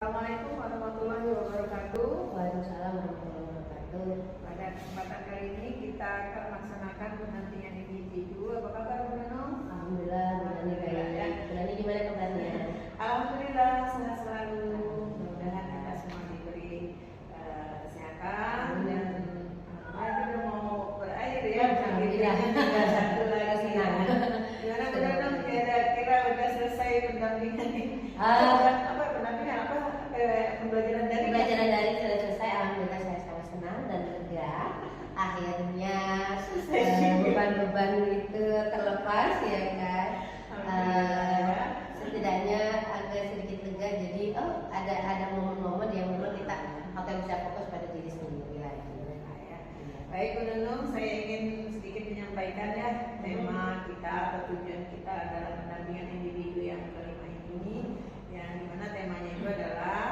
Assalamualaikum warahmatullahi wabarakatuh. Waalaikumsalam warahmatullahi wabarakatuh. Pada kesempatan kali ini kita akan melaksanakan pendampingan individu. Apa kabar Bu Nenong? Alhamdulillah, Bunani baik. Bunani gimana kabarnya? Alhamdulillah sehat selalu. Mudah-mudahan kita semua diberi kesehatan dan kita mau berakhir ya. Alhamdulillah. Tinggal satu lagi. Senang. Gimana Bu Nenong? Kira-kira udah selesai pendampingan ini? Pembelajaran Pembelajaran daring sudah selesai. Alhamdulillah saya sangat senang dan lega. Akhirnya beban-beban itu terlepas ya kan. Setidaknya agak sedikit lega. Jadi ada momen-momen yang memang kita akan bisa fokus pada diri sendiri lagi. Baik Bu Nenong, saya ingin sedikit menyampaikan ya tema kita atau tujuan kita adalah pendampingan individu yang kelima ini, yang dimana temanya itu adalah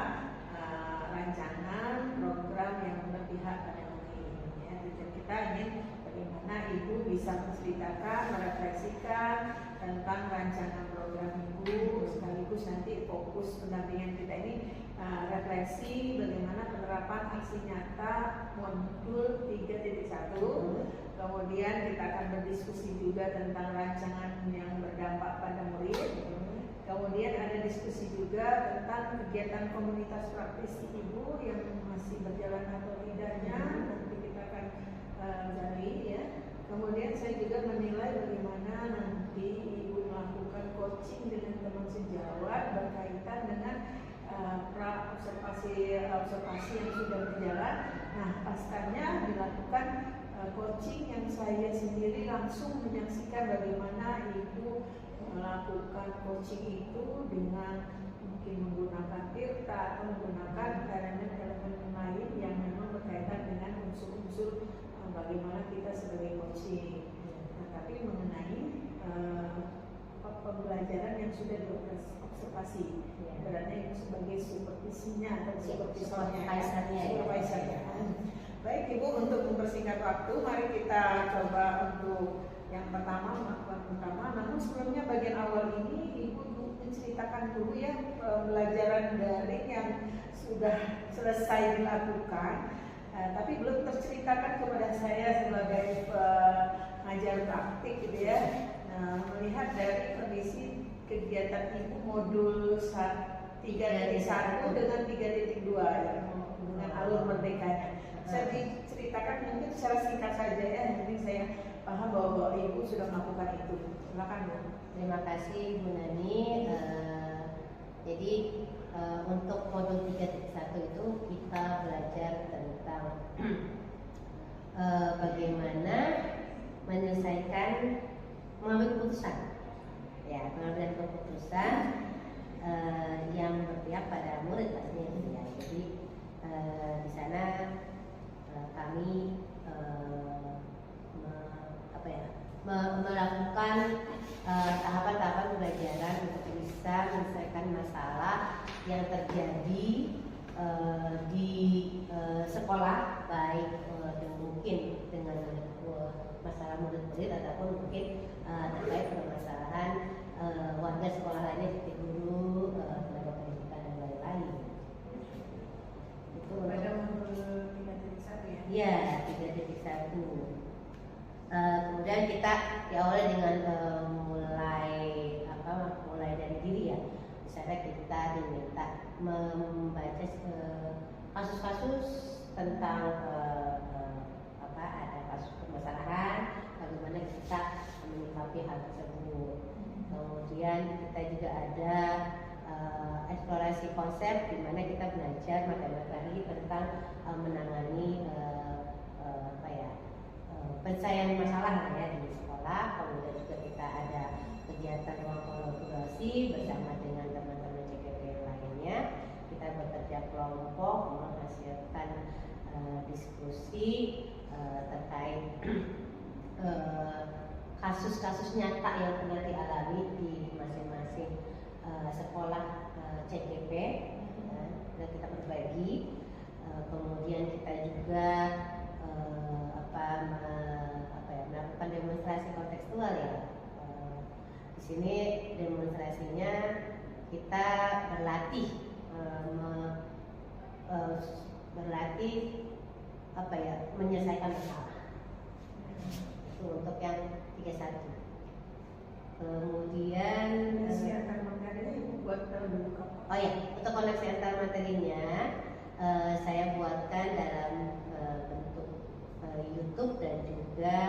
rancangan program yang berpihak pada murid. Ya, tujuan kita ingin bagaimana ibu bisa menceritakan, merefleksikan tentang rancangan program ibu, sekaligus nanti fokus pendampingan kita ini refleksi bagaimana penerapan aksi nyata modul 3.1. Kemudian kita akan berdiskusi juga tentang rancangan yang berdampak pada murid. Kemudian ada diskusi juga tentang kegiatan komunitas praktis ibu yang masih berjalan atau tidaknya, nanti kita akan gali ya. Kemudian saya juga menilai bagaimana nanti ibu melakukan coaching dengan teman sejawat berkaitan dengan observasi yang sudah berjalan. Nah, paskanya dilakukan coaching yang saya sendiri langsung menyaksikan bagaimana ibu melakukan coaching itu dengan mungkin menggunakan tirta atau menggunakan elemen-elemen lain yang memang berkaitan dengan unsur-unsur bagaimana kita sebagai coaching. Nah, tapi mengenai pembelajaran yang sudah diobservasi, berarti itu sebagai supervisinya atau supervisornya. Baik Ibu, untuk mempersingkat waktu, mari kita coba untuk yang pertama, namun sebelumnya bagian awal ini Ibu menceritakan dulu ya pembelajaran daring yang sudah selesai dilakukan, tapi belum terceritakan kepada saya sebagai pengajar praktik gitu ya. Melihat dari kondisi kegiatan Ibu modul 3.1 dengan 3.2 ya, dengan alur merdekanya. Saya diceritakan mungkin secara singkat saja ya, jadi saya paham bahwa Ibu sudah melakukan itu. Silakan Bu. Terima kasih Bu Nani. Jadi untuk modul 3.1 itu kita belajar tentang bagaimana menyelesaikan mengambil keputusan. Ya, pengambilan keputusan yang berpihak pada murid pastinya ya. Jadi di sana kami melakukan tahapan-tahapan pembelajaran untuk bisa menyelesaikan masalah yang terjadi di sekolah, baik mungkin dengan masalah murid-murid ataupun mungkin terkait permasalahan warga sekolah lainnya seperti guru, tenaga pendidikan dan lain-lain. Itu pada modul 3.1 ya? Iya, 3.1. Kemudian kita diawali dengan mulai dari diri ya. Misalnya kita diminta membaca kasus-kasus tentang ada kasus permasalahan, bagaimana kita menyikapi hal tersebut. Kemudian kita juga ada eksplorasi konsep di mana kita belajar materi tentang menangani penyelesaian masalah ya di sekolah. Kemudian juga kita ada kegiatan ruang kolaborasi bersama dengan teman-teman CKP lainnya. Kita bekerja kelompok menghasilkan diskusi terkait kasus-kasus nyata yang pernah dialami di masing-masing sekolah CKP, dan kita berbagi. Kemudian kita juga melakukan demonstrasi kontekstual ya. Di sini demonstrasinya kita berlatih berlatih menyelesaikan masalah. Itu untuk yang 31. Kemudian Koneksi antar materinya Ibu buat dulu kapan? oh ya, untuk koneksi antar materinya saya buatkan dalam bentuk YouTube dan juga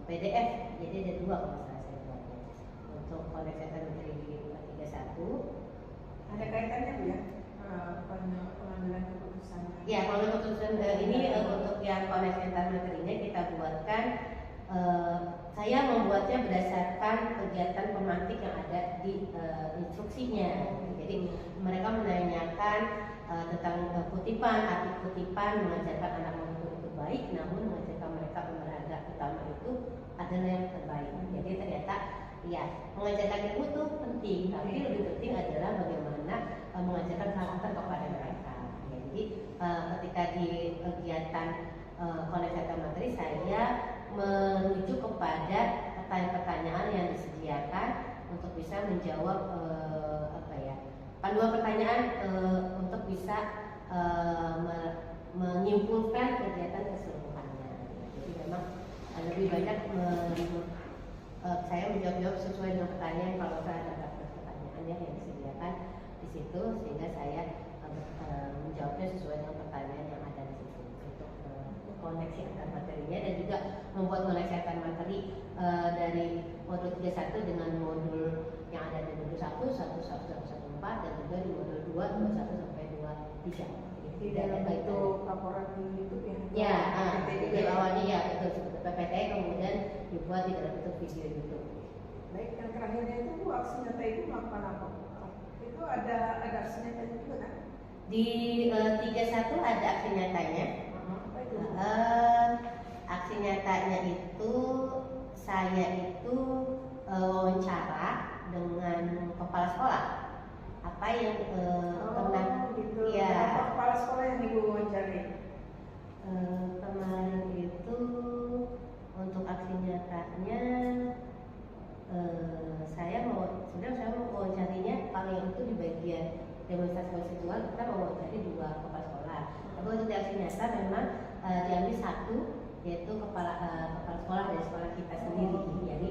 PDF. Jadi ada 2 kalau salah saya buatnya. Untuk koneksi antar materi di 31. Ada kaitannya Bu ya? Pengambilan keputusan. Ya, kalau keputusan ini untuk yang koneksi antar materinya kita buatkan. Saya membuatnya berdasarkan kegiatan pemantik yang ada di instruksinya. Jadi mereka menanyakan tentang kutipan, arti kutipan, mengajarkan anak membuat itu baik, namun mengajarkan mereka olahraga utama itu adalah yang terbaik. Jadi ternyata ya mengajarkan ilmu itu penting, tapi lebih penting adalah bagaimana mengajarkan karakter kepada mereka. Ya, jadi ketika di kegiatan koneksi antar materi saya merujuk kepada pertanyaan-pertanyaan yang disediakan untuk bisa menjawab panduan pertanyaan untuk bisa menyimpulkan kegiatan keseluruhannya. Jadi memang lebih banyak saya menjawab sesuai dengan pertanyaan kalau saya ada pertanyaan yang disediakan di situ, sehingga saya menjawabnya sesuai dengan pertanyaan yang ada di situ untuk koneksi antar materinya, dan juga membuat koneksi antar materi dari modul 31 dengan modul yang ada di modul 1, 1, 1, 1, 1, 4, dan juga di modul 2, 21 sampai 23. Di dalam bentuk laporan di YouTube ya? Ya, jadi awalnya ya itu seperti PPT, kemudian dibuat di dalam bentuk video YouTube. Baik, yang terakhirnya itu Bu, aksi nyata itu melakukan apa? Itu ada aksi nyata juga kan? Di 31 ada aksi nyatanya. Apa itu? Aksi nyatanya itu saya itu wawancara dengan kepala sekolah. Apa yang pernah gitu. ya Kepala sekolah yang Ibu wawancari? Kemarin itu untuk aksi nyatanya saya mau wawancarinya paling itu di bagian demonstrasi konstituen. Kita mau wawancari 2 kepala sekolah. Tapi untuk di aksi nyata memang diambil 1, yaitu kepala sekolah dari sekolah kita sendiri. Jadi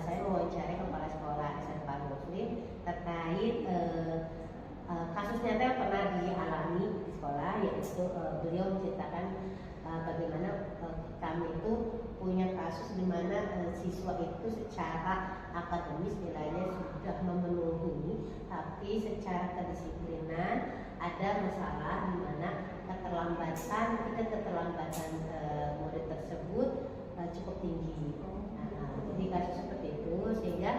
saya mewawancari kepala sekolah SMK Muslim terkait kasus nyata yang pernah dialami di sekolah, yaitu beliau menceritakan bagaimana kami itu punya kasus di mana siswa itu secara akademis nilainya sudah memenuhi, tapi secara kedisiplinan ada masalah di mana keterlambatan murid tersebut cukup tinggi. Jadi kasus seperti itu, sehingga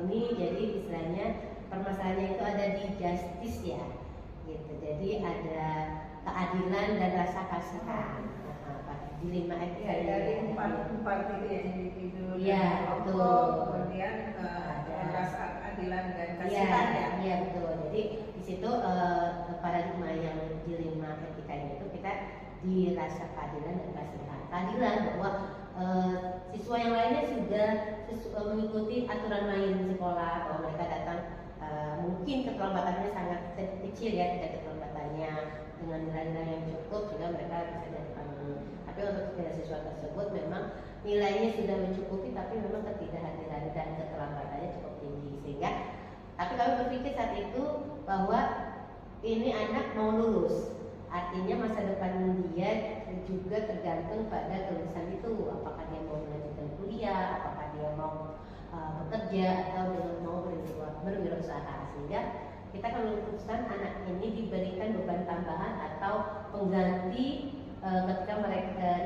ini jadi istilahnya permasalahannya itu ada di justice ya, gitu. Jadi ada keadilan dan rasa kasihan. Di 5 etika dari 4 itu ya, individu, ya, betul. Kemudian ada rasa keadilan dan Iya, kasihan ya. Iya betul. Jadi di situ paradigma yang di 5 etika itu kita di rasa keadilan dan kasihan. Keadilan bahwa siswa yang lainnya sudah mengikuti aturan main di sekolah, bahwa mereka datang mungkin keterlambatannya sangat kecil ya, tidak keterlambatannya dengan nilai-nilai yang cukup sehingga mereka bisa datang. Tapi untuk siswa tersebut memang nilainya sudah mencukupi, tapi memang ketidakhadiran dan keterlambatannya cukup tinggi, sehingga tapi kami berpikir saat itu bahwa ini anak mau lulus, artinya masa depan dia juga tergantung pada kelulusan itu, apakah dia mau melanjutkan kuliah, apakah dia mau bekerja, atau dia mau berwirausaha. Sehingga kita akan memutuskan anak ini diberikan beban tambahan atau pengganti ketika mereka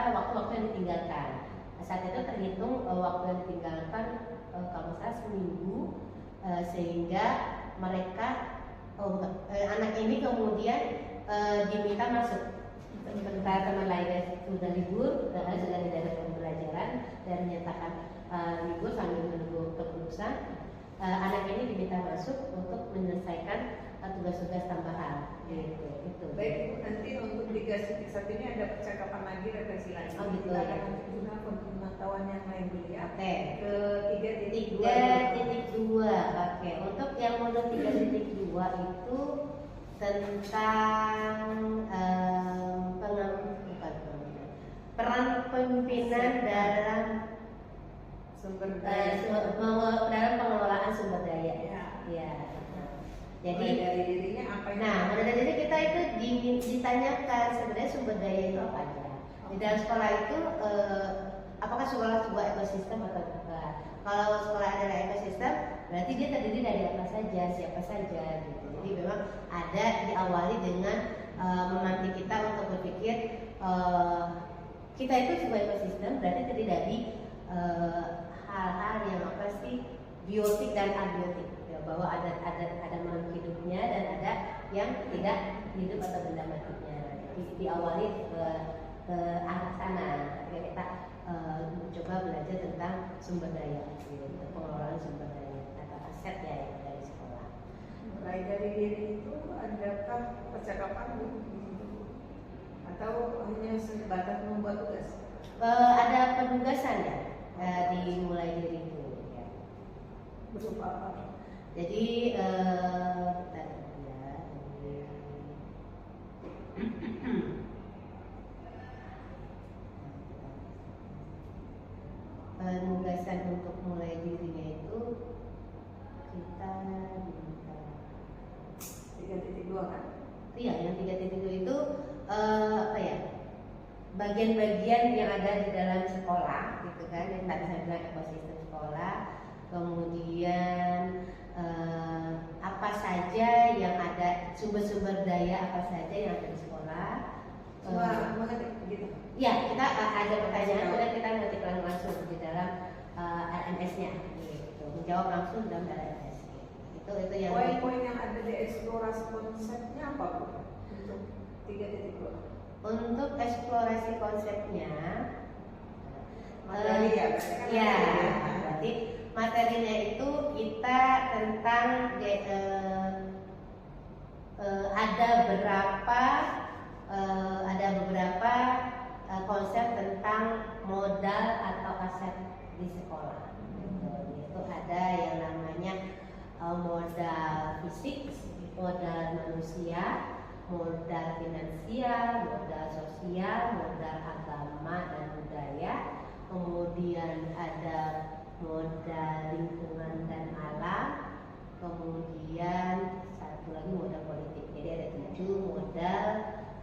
waktu-waktu yang ditinggalkan. Saat itu terhitung waktu yang ditinggalkan kalau salah seminggu, sehingga mereka anak ini kemudian diminta masuk. Sementara teman lainnya sudah libur, sudah tidak ada pembelajaran dan menyatakan libur sambil menunggu keputusan. Anak ini diminta masuk untuk menyelesaikan tugas-tugas tambahan. Gitu. Baik, nanti untuk 3.1 ini ada percakapan lagi, refleksi lagi. Oh, gitu, kita ya. akan guna pengetahuan yang lain dulu ya. Oke. Ke 3.2. 3.2. Oke. Untuk yang modul 3.2 itu tentang peran pemimpinan dalam sumber daya. dalam pengelolaan sumber daya. Ya. Ya. Jadi Jadi dari dirinya apa yang nah, mulai dari kita itu ditanyakan sebenarnya sumber daya itu apa aja. Di dalam sekolah itu apakah sekolah sebuah ekosistem atau bukan? Kalau sekolah adalah ekosistem, berarti dia terdiri dari apa saja, siapa saja gitu. Jadi memang ada diawali dengan memantik kita untuk berpikir kita itu sebuah ekosistem, berarti terdiri dari hal-hal yang apa sih biotik dan abiotik. Bahwa ada makhluk hidupnya dan ada yang tidak hidup atau benda matinya. Jadi diawali ke arah sana. Kita coba belajar tentang sumber daya, pengelolaan sumber daya atau aset ya yang dari sekolah. mulai dari diri itu adakah percakapan Bu? Atau hanya sebatas membuat tugas? Ada penugasan ya dimulai dari itu. Ya. Berupa apa? Jadi tadi ya. Penugasan untuk mulai dirinya itu kita minta 3.2 kan? iya yang 3.2 itu apa ya bagian-bagian yang ada di dalam sekolah gitu kan yang tadi saya bilang ekosistem sekolah kemudian apa saja yang ada sumber-sumber daya apa saja yang ada di sekolah mengetik gitu. ya kita ada pertanyaan kemudian kita ngetik langsung di dalam RMS-nya gitu menjawab langsung dalam RMS gitu. itu yang Poin-poin yang ada di eksplorasi konsepnya apa Bu? Untuk 3.2 untuk eksplorasi konsepnya materi ya, berarti kan ya materi ya. berarti materinya itu kita tentang ada beberapa konsep tentang modal atau aset di sekolah. Itu ada yang namanya modal fisik, modal manusia, modal finansial, modal sosial, modal agama dan budaya. Kemudian ada modal lingkungan dan alam, kemudian satu lagi modal politik. Jadi ada 7 modal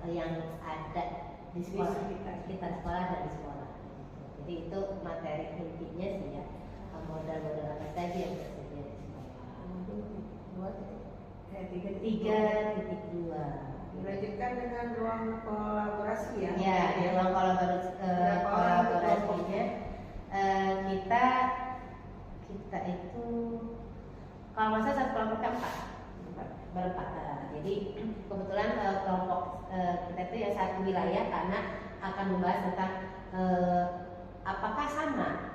yang ada di sekolah, sekitar sekolah dan di sekolah. Jadi itu materi intinya sih ya, modal-modal apa saja yang tersedia di sekolah. 3.2 Dilanjutkan dengan ruang kolaborasi ya. Ya, di ruang kolaborasinya kita itu kalau masa satu kelompoknya 4 berempat. Jadi kebetulan kelompok kita itu yang satu wilayah karena akan membahas tentang apakah sama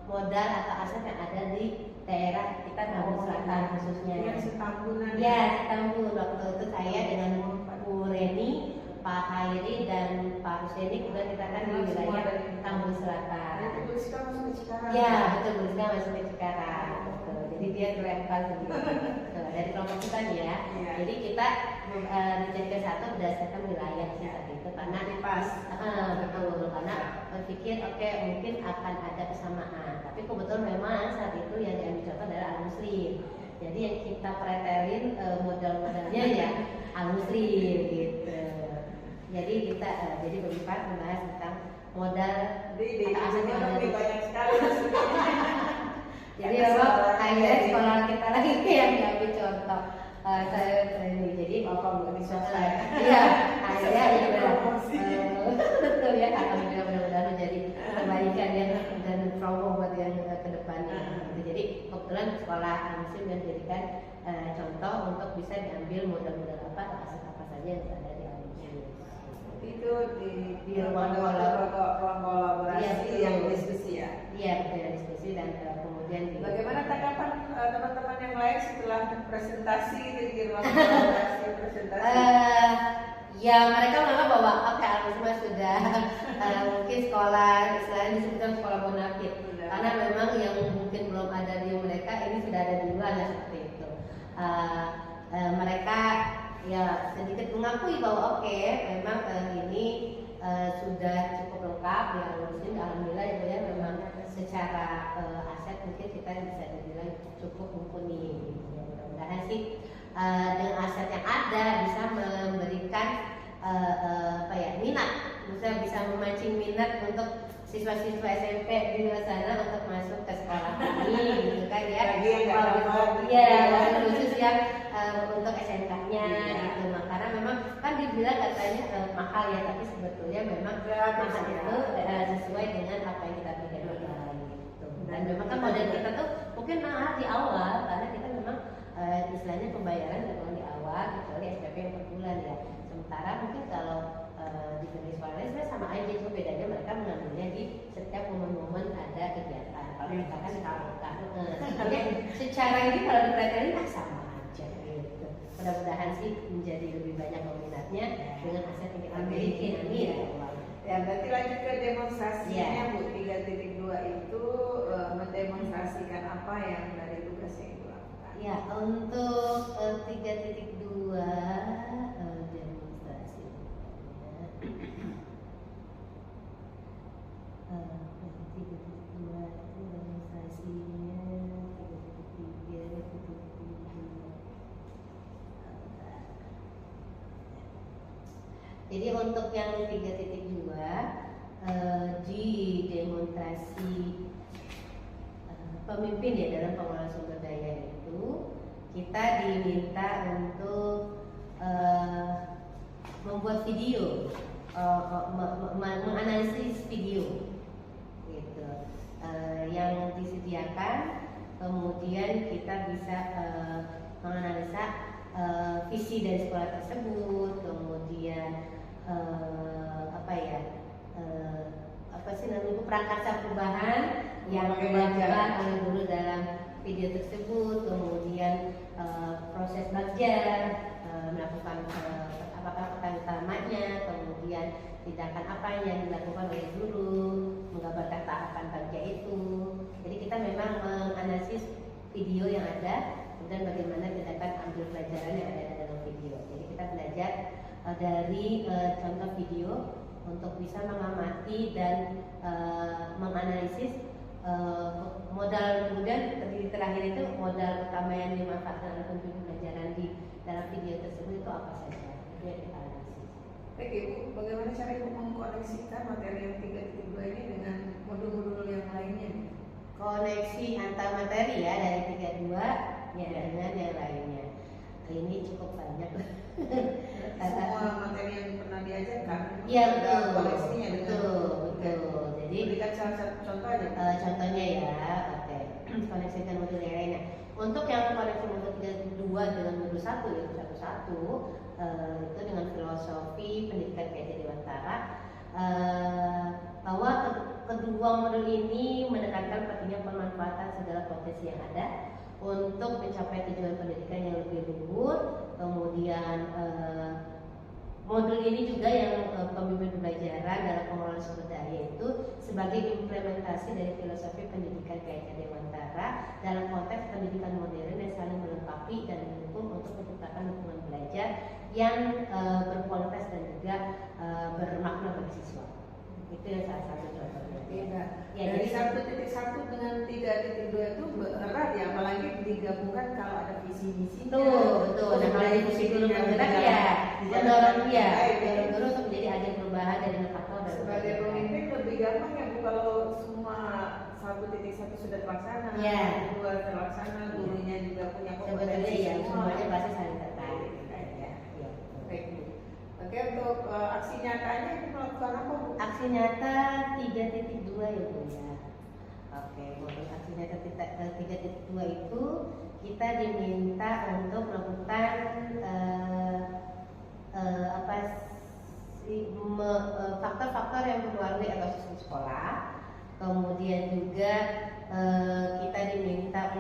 modal atau aset yang ada di daerah kita Tambun Selatan khususnya. Yang setambunan. Ya, Tambun. Waktu itu saya dengan Bu Reni, Pak Hairi dan Pak Huseni kemudian kita kan di wilayah Tambun Selatan. Itu Bu Rizka masuk ke Cikarang. Ya, betul Bu Rizka masuk ke Cikarang. Betul. Jadi dia kelempar sendiri. Betul. Dari kelompok kita nih ya. Iya. Jadi kita dijadikan satu berdasarkan wilayah sih saat itu karena pas. betul karena berpikir oke, mungkin akan ada kesamaan. Tapi kebetulan memang saat itu yang diambil contoh adalah Al-Muslim. Jadi yang kita pretelin modal-modalnya ya Al-Muslim gitu. Jadi kita jadi berempat membahas tentang modal Di atau aset yang ada lebih di banyak sekali. jadi memang akhirnya sekolah kita lagi yang diambil contoh. Saya ini jadi Bapak bukan di swasta ya. iya akhirnya betul ya alhamdulillah mudah-mudahan menjadi kebaikan ya dan promo buat yang ke depannya. Jadi kebetulan sekolah Muslim dan dijadikan contoh untuk bisa diambil modal-modal apa atau aset apa saja yang ada di Al-Muslim. Itu di ruang kolaborasi Iya, yang betul. diskusi ya. Iya betul diskusi dan kemudian Bagaimana tanggapan teman-teman yang lain setelah presentasi di ruang kolaborasi presentasi? Ya mereka menganggap bahwa oke Al-Muslim sudah mungkin sekolah istilahnya disebutkan sekolah bonafit karena memang yang mungkin belum ada di mereka ini sudah ada di luar seperti itu. Mereka ya sedikit mengakui bahwa oke, memang ini sudah cukup lengkap ya, Muslim alhamdulillah ya, memang secara aset mungkin kita bisa dibilang cukup mumpuni gitu ya. Mudah-mudahan sih dengan aset yang ada bisa memberikan minat, bisa memancing minat untuk siswa-siswa SMP di luar sana untuk masuk ke sekolah kami gitu kan ya. Khusus yang untuk SMK-nya gitu. Karena memang kan dibilang katanya mahal ya, tapi sebetulnya memang mahal itu sesuai dengan apa yang kita pikirkan gitu. Dan memang kan model kita tuh mungkin mahal di awal karena kita memang istilahnya pembayaran di awal kecuali SPP yang per bulan ya. Sementara mungkin kalau di negeri sekolah lain sebenarnya sama aja, cuma bedanya mereka mengambilnya di setiap momen-momen ada kegiatan. Kalau kita kan secara ini kalau diperhatikan sama aja gitu. Mudah-mudahan sih menjadi lebih banyak peminatnya dengan aset yang kita miliki. Amin ya. Berarti lanjut ke demonstrasinya Bu. 3.2 itu mendemonstrasikan apa yang dari tugas yang Ibu lakukan? Ya, untuk 3.2 demonstrasi. 3.2 itu demonstrasinya 3.3 Jadi untuk yang 3.2 di demonstrasi pemimpin ya dalam pengelolaan sumber daya itu kita diminta untuk membuat video, menganalisis video gitu, yang disediakan, kemudian kita bisa menganalisa visi dari sekolah tersebut, kemudian prakarsa perubahan yang dilakukan oleh guru dalam video tersebut, kemudian proses belajar, melakukan apakah pekan utamanya, kemudian tindakan apa yang dilakukan oleh guru, menggambarkan tahapan kerja itu. Jadi kita memang menganalisis video yang ada, kemudian bagaimana tindakan ambil pelajaran yang ada dalam video. Jadi kita belajar dari contoh video untuk bisa mengamati dan menganalisis modal, kemudian terakhir itu modal utama yang dimanfaatkan oleh penunjuk pelajaran di dalam video tersebut itu apa saja, itu yang kita analisis. Baik Ibu, bagaimana cara Ibu mengkoneksikan materi yang 3.2 ini dengan modul-modul yang lainnya? Koneksi antar materi ya dari 3.2 ya dengan yang lainnya. Ini cukup banyak. Semua materi yang pernah diajarkan. Iya betul. Koneksinya betul. Jadi berikan salah satu contoh aja. Contohnya ya, oke. Koneksikan modul yang lainnya. Untuk yang koneksi modul 3.2 dengan modul 1 yaitu satu itu dengan filosofi pendidikan PJ Dewantara, bahwa kedua modul ini menekankan pentingnya pemanfaatan segala potensi yang ada untuk mencapai tujuan pendidikan yang lebih luhur. Kemudian modul ini juga yang pembimbing pembelajaran dalam pengelolaan sumber daya itu sebagai implementasi dari filosofi pendidikan KIK Dewantara dalam konteks pendidikan modern yang saling melengkapi dan mendukung untuk menciptakan lingkungan belajar yang berkualitas dan juga bermakna bagi siswa. Itu yang salah satu contohnya. Ya, dari 1.1 dengan 3.2 itu berat ya, apalagi digabungkan kalau ada visi misi. Betul. Nah, kalau di visi guru bergerak ya, mendorong guru untuk menjadi agen perubahan dan inovator. Sebagai pemimpin lebih gampang ya Bu kalau semua 1.1 sudah terlaksana, 2 terlaksana, gurunya juga punya kompetensi. Sebetulnya ya, semuanya pasti saling terkait. Oke, untuk aksi nyatanya itu melakukan apa Bu? Aksi nyata 3.2 ya Bu ya. Oke, untuk aksi nyata 3.2 itu kita diminta untuk melakukan faktor-faktor yang mempengaruhi ekosistem sekolah. Kemudian juga kita diminta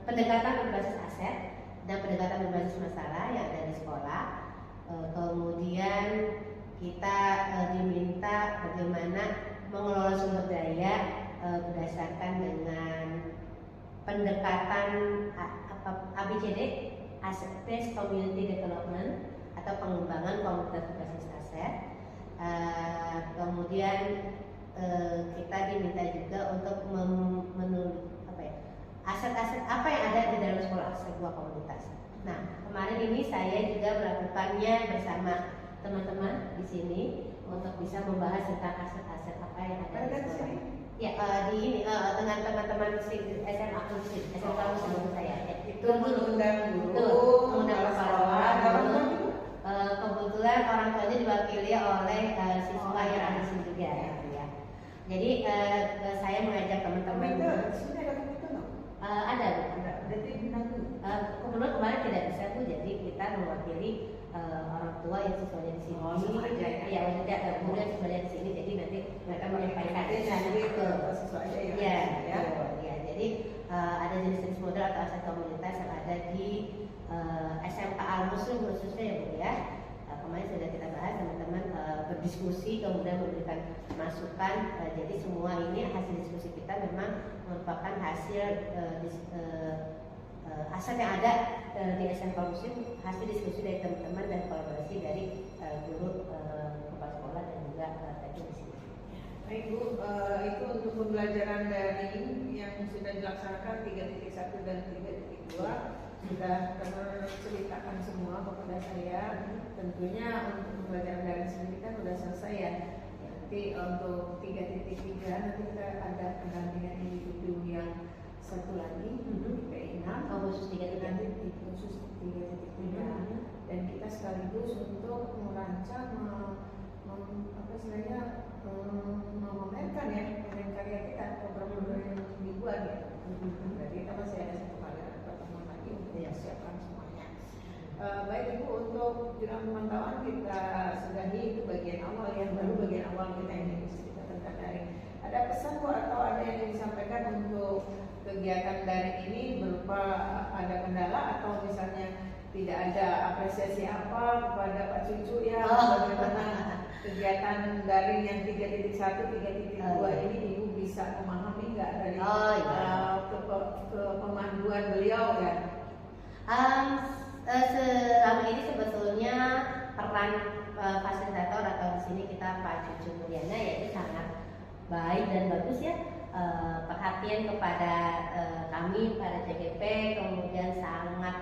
pendekatan berbasis aset dan pendekatan berbasis masalah yang ada di sekolah. Kemudian kita diminta bagaimana mengelola sumber daya berdasarkan dengan pendekatan ABCD, Asset-Based Community Development atau pengembangan komunitas berbasis aset. Kemudian kita diminta juga untuk menulis aset-aset apa yang ada di dalam sebuah komunitas. Nah, kemarin ini saya juga melakukannya bersama teman-teman di sini untuk bisa membahas tentang aset-aset apa yang ada di sekolah. Ya, dengan teman-teman SMA Muslim, SMA Muslim saya. Itu mengundang guru, mengundang kepala kebetulan orang tuanya diwakili oleh siswa yang ada di sini juga. Ya. Jadi saya mengajak teman-teman. Sini ada komite nggak? Ada. Berarti bintang dulu. Kebetulan kemarin tidak bisa Bu, jadi kita mewakili orang tua yang siswanya di sini. Sama aja ya. Iya, maksudnya kemudian siswanya di sini, jadi nanti mereka menyampaikan. Jadi ke siswa aja ya. Iya. Jadi ada jenis-jenis modal atau aset komunitas yang ada di SMK Al Muslim khususnya ya Bu ya. Kemarin sudah kita bahas, teman-teman berdiskusi kemudian memberikan masukan. Jadi semua ini hasil diskusi kita memang merupakan hasil aset yang ada di SMK Muslim, hasil diskusi dari teman-teman dan kolaborasi dari guru kepala sekolah dan juga teknik di sini. Baik Bu, itu untuk pembelajaran daring yang sudah dilaksanakan 3.1 dan 3.2 sudah terceritakan semua kepada saya. Tentunya untuk pembelajaran daring sendiri kan sudah selesai ya. Nanti untuk 3.3 nanti kita ada pendampingan individu yang satu lagi di PI6 khusus 3.3 nanti di khusus 3.3 dan kita sekaligus untuk merancang memamerkan ya karya kita program-program yang dibuat gitu. Jadi kita masih ada satu kali pertemuan lagi untuk mempersiapkan semuanya. Baik Ibu, untuk jurnal pemantauan kita sudahi itu bagian awal ya, baru bagian awal kita ini kita tentang daring. Ada pesan Bu atau ada yang ingin disampaikan untuk kegiatan daring ini berupa ada kendala atau misalnya tidak ada apresiasi apa kepada Pak Cucu ya bagaimana kegiatan daring yang 3.1, 3.2 ini Ibu bisa memahami nggak dari pemanduan beliau kan? Selama ini sebetulnya peran fasilitator atau di sini kita Pak Cucu Mulyana yaitu sangat baik dan bagus ya. Perhatian kepada kami pada CGP, kemudian sangat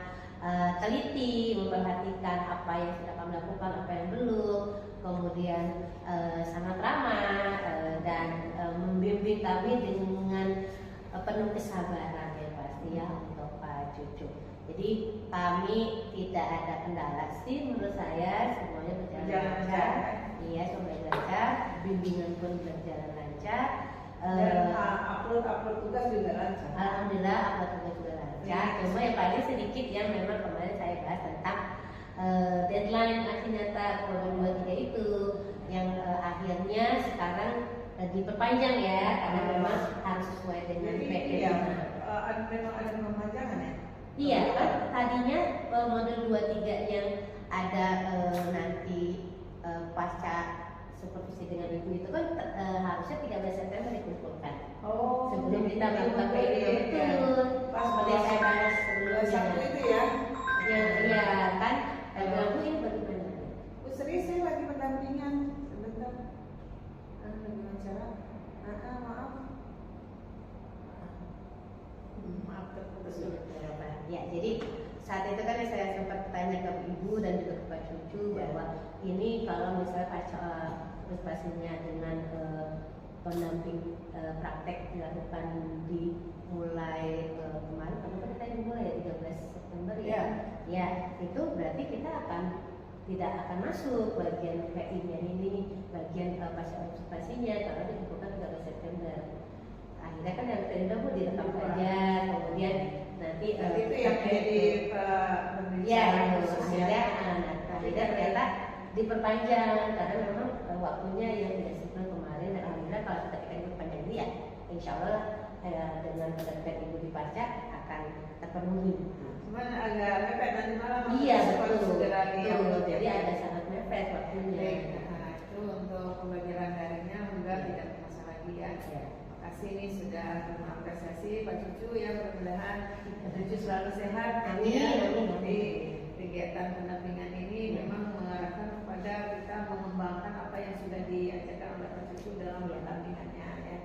teliti memperhatikan apa yang sudah kami lakukan, apa yang belum, kemudian sangat ramah dan membimbing kami dengan penuh kesabaran ya pasti ya untuk Pak Cucu. Jadi kami tidak ada kendala sih menurut saya, semuanya berjalan lancar. Iya, semuanya lancar, bimbingan pun berjalan lancar. Dan upload tugas juga lancar. Alhamdulillah upload tugas juga lancar. Cuma yang paling sedikit yang memang kemarin saya bahas tentang deadline aksi nyata program 23 itu yang akhirnya sekarang diperpanjang ya karena memang harus sesuai dengan PPN. Memang ada perpanjangan ya? Iya, kan tadinya modul 23 yang ada nanti pasca supervisi dengan ibu itu kan harusnya 13 September dikumpulkan. Sebelum kita melakukan PID betul. Pas seperti saya bahas sebelumnya. Sabtu itu ya? Iya kan. Aku ini bagaimana? Bu Sri, saya lagi pendampingan sebentar. Lagi wawancara. Maaf. Maaf terputus. Ya, jadi saat itu kan saya sempat tanya ke ibu dan juga ke Pak Cucu bahwa ini kalau misalnya partisipasinya dengan pendamping praktek dilakukan dimulai kemarin, karena kita dimulai ya 13 September ya. Ya, itu berarti kita tidak akan masuk bagian PI-nya ini, bagian partisipasinya karena ditentukan 13 September. Akhirnya kan yang tadi Bu direkam saja, kemudian nanti itu yang menjadi akhirnya ternyata diperpanjang karena memang waktunya yang tidak sesuai kemarin dan alhamdulillah kalau kita diperpanjang ini ya insya Allah dengan penerbit ibu di pajak akan terpenuhi. Cuman agak mepet nanti malam. Iya betul. Jadi ada sangat mepet waktunya. Itu untuk pembelajaran daringnya juga tidak masalah lagi ya. kasih ini sudah mengapresiasi Pak Cucu ya, mudah-mudahan Pak Cucu selalu sehat. Amin, Ya. amin, amin. Jadi kegiatan pendampingan ini memang mengarahkan kepada kita mengembangkan apa yang sudah diajarkan oleh Pak Cucu dalam pendampingannya ya.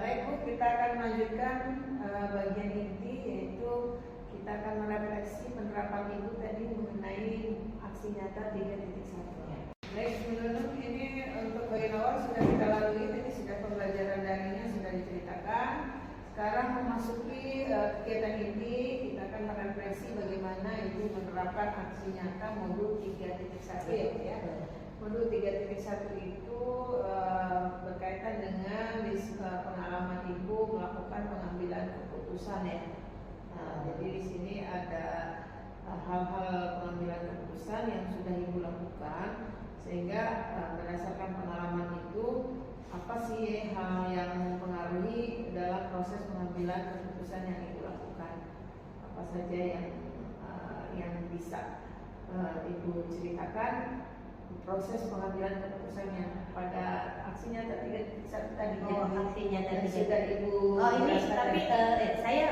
Baik Bu, kita akan melanjutkan bagian inti, yaitu kita akan merefleksi penerapan Ibu tadi mengenai aksi nyata 3.1. Baik, menurut ini untuk bagian awal sudah kita lalui, tadi sudah pembelajaran daringnya sudah diceritakan. Sekarang memasuki kegiatan ini, kita akan merefleksi bagaimana Ibu menerapkan aksi nyata modul 3.1 ya. Modul 3.1 itu berkaitan dengan pengalaman Ibu melakukan pengambilan keputusan ya. Jadi di sini ada hal-hal pengambilan keputusan yang sudah Ibu lakukan, sehingga berdasarkan pengalaman itu apa sih hal yang mempengaruhi dalam proses pengambilan keputusan yang Ibu lakukan, apa saja yang bisa Ibu ceritakan proses pengambilan keputusannya pada aksi nyata 3.1 tadi. Aksi nyata yang sudah Ibu ini jelaskan tapi tadi. saya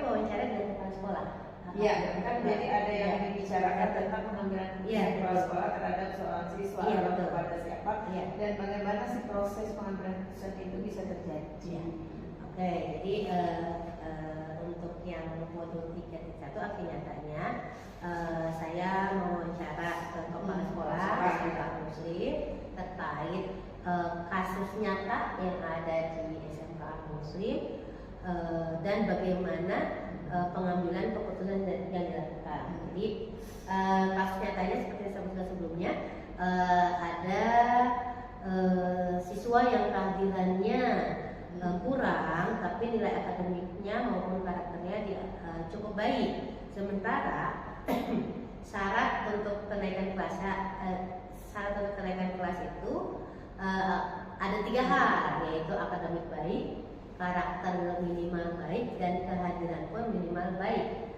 wawancara dengan kepala sekolah. Iya, kan jadi ada yang dibicarakan tentang pengambilan keputusan kepala sekolah terhadap seorang siswa atau kepada siapa, dan bagaimana sih proses pengambilan keputusan itu bisa terjadi. Oke, jadi untuk yang modul 3.1 aksi nyatanya, saya mewawancara ke kepala sekolah SMK Muslim terkait kasus nyata yang ada di SMK Muslim dan bagaimana pengambilan keputusan yang dilakukan. Jadi kasus nyatanya seperti yang saya sebutkan sebelumnya, ada siswa yang kehadirannya kurang, tapi nilai akademiknya maupun karakternya cukup baik. Sementara syarat untuk kenaikan kelas itu ada 3 hal, yaitu akademik baik, karakter minimal baik, dan kehadiran pun minimal baik.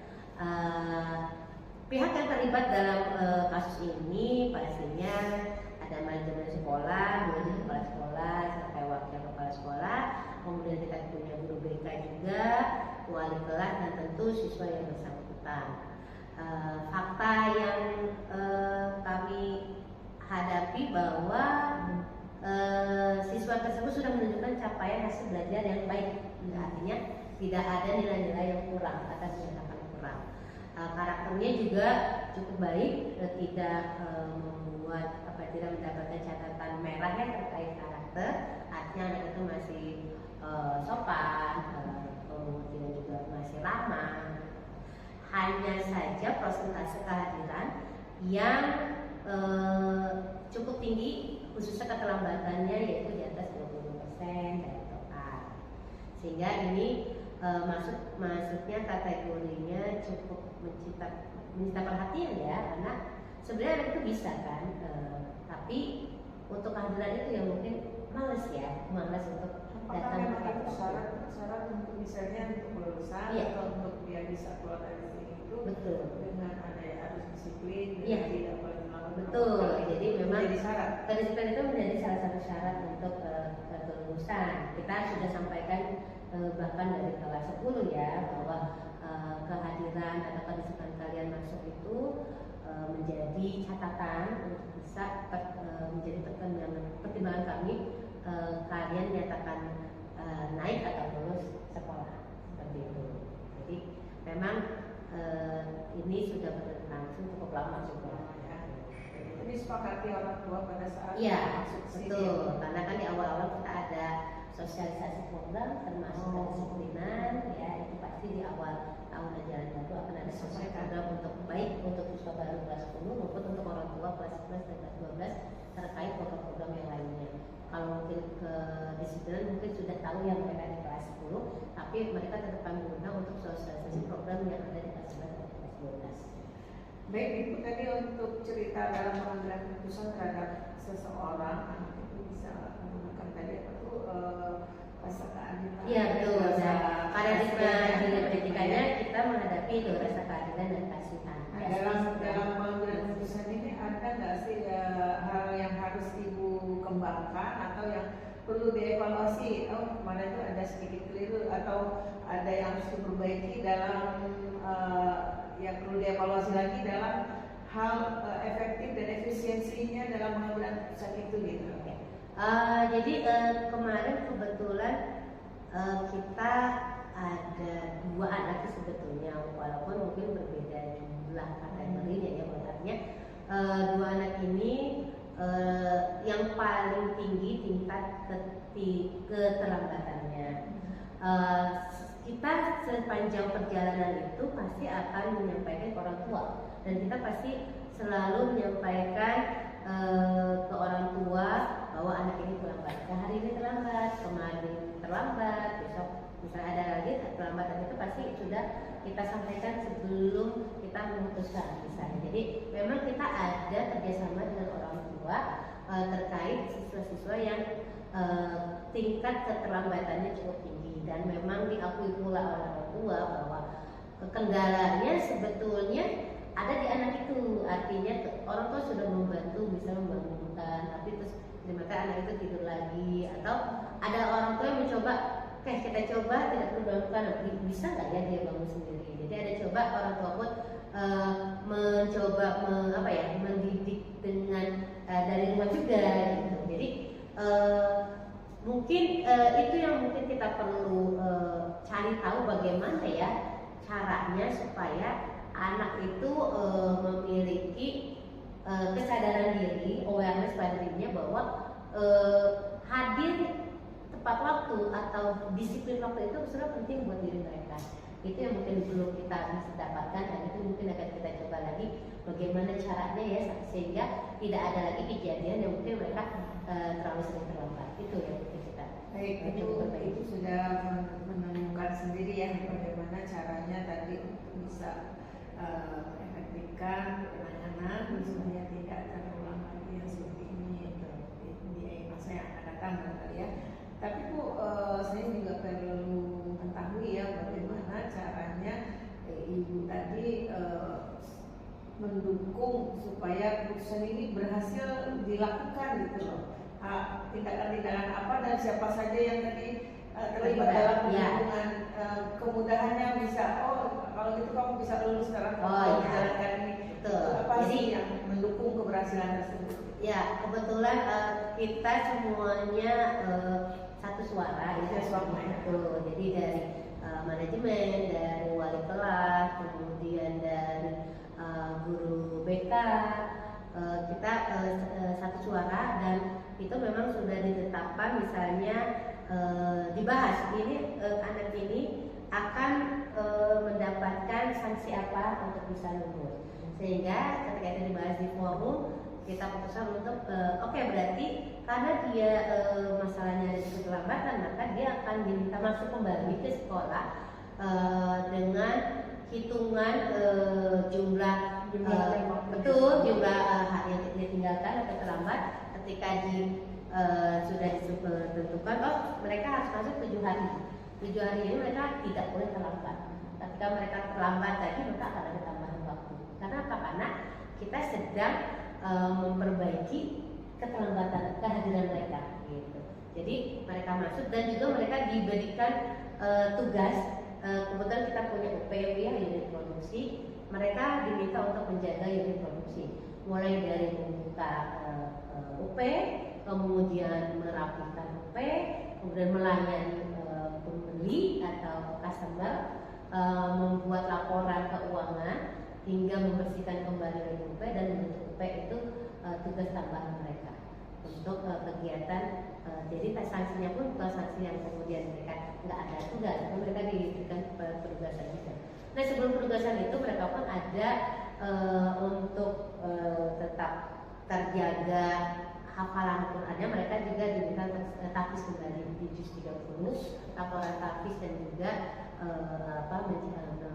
Pihak yang terlibat dalam kasus ini pastinya ada manajemen sekolah, guru kepala sekolah, sampai wakil kepala sekolah, kemudian kita punya guru BK juga, wali kelas, dan tentu siswa yang bersangkutan. Fakta yang kami hadapi bahwa siswa tersebut sudah menunjukkan capaian hasil belajar yang baik, artinya tidak ada nilai-nilai yang kurang atas dinyatakan kurang. Karakternya juga cukup baik, tidak tidak mendapatkan catatan merah yang terkait karakter, artinya anak itu masih sopan, kemudian juga masih ramah. Hanya saja persentase kehadiran yang cukup tinggi, khususnya keterlambatannya yaitu di atas 20% dari total. Sehingga ini masuknya kategorinya cukup mencita perhatian ya, karena sebenarnya anak itu bisa kan, tapi untuk kehadiran itu yang mungkin malas untuk datang ke kantor. Syarat untuk misalnya untuk kelulusan atau untuk dia bisa keluar dari sini itu dengan ada harus disiplin, tidak boleh melakukan. Betul. Jadi memang kedisiplinan itu menjadi salah satu syarat untuk kelulusan. Kita sudah sampaikan bahkan dari kelas 10 ya, bahwa kehadiran atau kedisiplinan kalian masuk itu menjadi catatan untuk bisa menjadi pertimbangan kami kalian nyatakan naik atau lulus sekolah, seperti itu. Jadi memang ini sudah berlangsung cukup lama juga. Ini sepakati orang tua pada saat masuk betul, karena kan di awal-awal kita ada sosialisasi program termasuk kedisiplinan ya, itu pasti di awal tahun ajaran baru akan ada sosialisasi program untuk baik untuk siswa baru kelas 10 maupun untuk orang tua kelas 11 dan kelas 12 terkait program-program yang lainnya. Kalau mungkin kedisiplinan mungkin sudah tahu yang mereka di kelas 10, tapi mereka tetap kami undang untuk sosialisasi program yang ada di kelas 11 dan kelas 12. Baik, Ibu tadi untuk cerita dalam pengambilan keputusan terhadap seseorang, anak itu bisa menggunakan tadi apa tuh rasa keadilan. Iya betul. Paradigma di pendidikannya kita menghadapi rasa keadilan dan kasihan. Dalam pengambilan keputusan ini ada nggak sih hal yang harus Ibu kembangkan atau yang perlu dievaluasi. Oh, kemarin itu ada sedikit keliru atau ada yang harus diperbaiki dalam yang perlu dievaluasi lagi dalam hal efektif dan efisiensinya dalam pengambilan keputusan itu gitu. Jadi kemarin kebetulan kita ada 2 anak sih sebetulnya, walaupun mungkin berbeda jumlah kategorinya ya, artinya 2 anak ini yang paling tinggi tingkat keterlambatannya. Kita sepanjang perjalanan itu pasti akan menyampaikan ke orang tua, dan kita pasti selalu menyampaikan ke orang tua bahwa anak ini terlambat. Hari ini terlambat, kemarin terlambat, besok misalnya ada lagi terlambatan, itu pasti sudah kita sampaikan sebelum kita memutuskan misalnya. Jadi memang kita ada kerjasama dengan orang tua terkait siswa-siswa yang tingkat keterlambatannya cukup tinggi, dan memang diakui pula oleh orang tua bahwa kendalanya sebetulnya ada di anak itu. Artinya orang tua sudah membantu, bisa membangunkan, tapi terus ternyata anak itu tidur lagi, atau ada orang tua yang mencoba, kita coba tidak perlu bangunkan, bisa nggak ya dia bangun sendiri. Jadi ada coba orang tua pun mencoba mendidik dengan dari rumah juga gitu. Jadi mungkin itu yang mungkin kita perlu cari tahu bagaimana ya caranya supaya anak itu memiliki kesadaran diri, awareness pada dirinya bahwa hadir tepat waktu atau disiplin waktu itu sudah penting buat diri mereka. Itu yang mungkin belum kita bisa dapatkan, dan itu mungkin akan kita coba lagi bagaimana caranya ya, sehingga tidak ada lagi kejadian yang mungkin mereka terlalu sering terlambat. Itu yang mungkin kita itu sudah menemukan sendiri ya bagaimana caranya tadi untuk bisa efektifkan anak-anak supaya tidak terulang lagi yang seperti ini di masa yang akan datang barangkali ya. Tapi Bu, saya juga perlu mengetahui ya bagaimana caranya Ibu tadi mendukung supaya keputusan ini berhasil dilakukan gitu loh. Tindakan-tindakan apa dan siapa saja yang tadi terlibat dalam hubungan, kemudahannya bisa, kalau gitu kamu bisa lulus sekarang menjalankan ini. Apa sih yang mendukung keberhasilan tersebut? Ya, kebetulan kita semuanya satu suara, itu betul. Jadi dari manajemen, dari wali kelas, kemudian dari guru BK, kita satu suara, dan itu memang sudah ditetapkan misalnya dibahas ini anak ini akan mendapatkan sanksi apa untuk bisa lulus, sehingga ketika itu dibahas di forum kita putuskan untuk berarti karena dia masalahnya ada keterlambatan, maka dia akan diminta masuk kembali ke sekolah dengan hitungan jumlah hari yang dia tinggalkan atau terlambat. Ketika sudah ditentukan, mereka harus masuk 7 hari. 7 hari ini mereka tidak boleh terlambat. Ketika mereka terlambat lagi, maka akan ada tambahan waktu. Karena apa? Karena kita sedang memperbaiki keterlambatan kehadiran mereka gitu. Jadi mereka masuk, dan juga mereka diberikan tugas. Kebetulan kita punya UPW ya, unit produksi. Mereka diminta untuk menjaga unit produksi, mulai dari membuka UP, kemudian merapikan UP, kemudian melayani pembeli atau customer, membuat laporan keuangan, hingga membersihkan kembali UP, dan membentuk UP itu tugas tambahan mereka untuk kegiatan. Jadi sanksinya pun bukan sanksi yang kemudian mereka nggak ada tugas, mereka diberikan penugasan juga. Nah, sebelum penugasan itu mereka pun ada untuk tetap terjaga hafalan Qurannya, mereka juga diminta tahfiz kembali di juz 30, laporan tahfiz, dan juga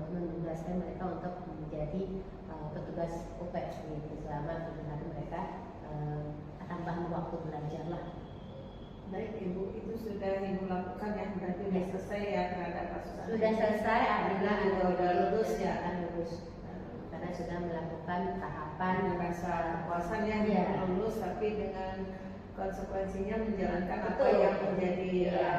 menugaskan mereka untuk menjadi petugas UPS selama 7 hari mereka tambahan waktu belajar lah. Baik Ibu, itu sudah Ibu lakukan ya, berarti sudah selesai ya terhadap kasus anak. Sudah selesai, alhamdulillah sudah lulus ya, lulus. Karena sudah melakukan tahapan rasa kepuasan yang lulus, tapi dengan konsekuensinya menjalankan apa Betul. yang menjadi Iya.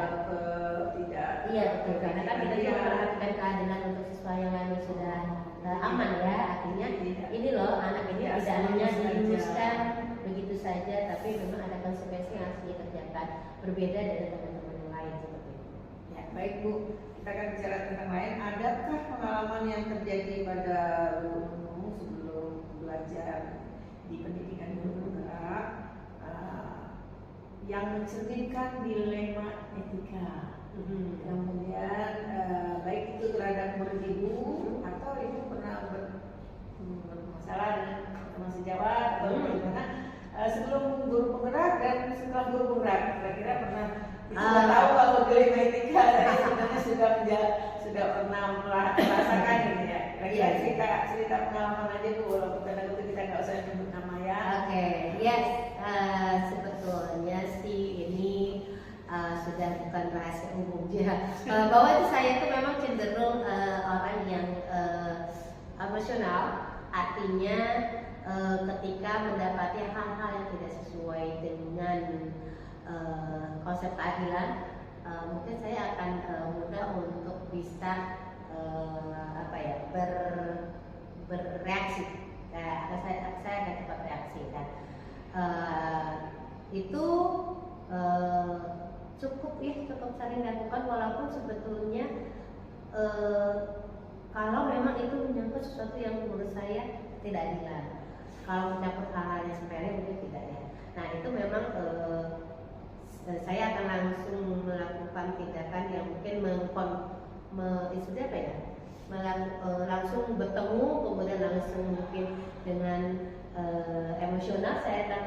tidak. Iya betul, karena kan kita juga memperhatikan keadilan untuk siswa yang lain sudah aman ya, artinya ini loh anak ini Ya, tidak hanya saja. diluluskan begitu saja, tapi memang ada konsekuensi yang harus dikerjakan berbeda dari teman-teman yang lain seperti itu. Ya, baik Bu, kita akan bicara tentang lain. Adakah pengalaman yang terjadi pada Bu sebelum belajar di pendidikan guru penggerak yang mencerminkan dilema etika? Kemudian baik itu terhadap murid Ibu atau Ibu pernah bermasalah dengan teman sejawat atau bagaimana sebelum guru penggerak dan setelah guru penggerak, kira-kira pernah sudah tahu kalau dilema etika dan sebenarnya sudah pernah merasakan ini ya. Kira-kira cerita pengalaman aja Bu, walaupun kadang-kadang kita nggak usah nyebut nama ya. Oke, yes, sebetulnya sih ini sudah bukan rahasia umum ya. Bahwa itu saya itu memang cenderung orang yang emosional, artinya ketika mendapati hal-hal yang tidak sesuai dengan konsep keadilan, mungkin saya akan mudah untuk bisa bereaksi. Saya akan cepat reaksi dan itu cukup sering dilakukan, walaupun sebetulnya kalau memang itu menyangkut sesuatu yang menurut saya tidak adilan. Kalau menyangkut hal-hal yang sepele mungkin tidak ya. Nah itu memang saya akan langsung melakukan tindakan yang mungkin langsung bertemu, kemudian langsung mungkin dengan emosional saya akan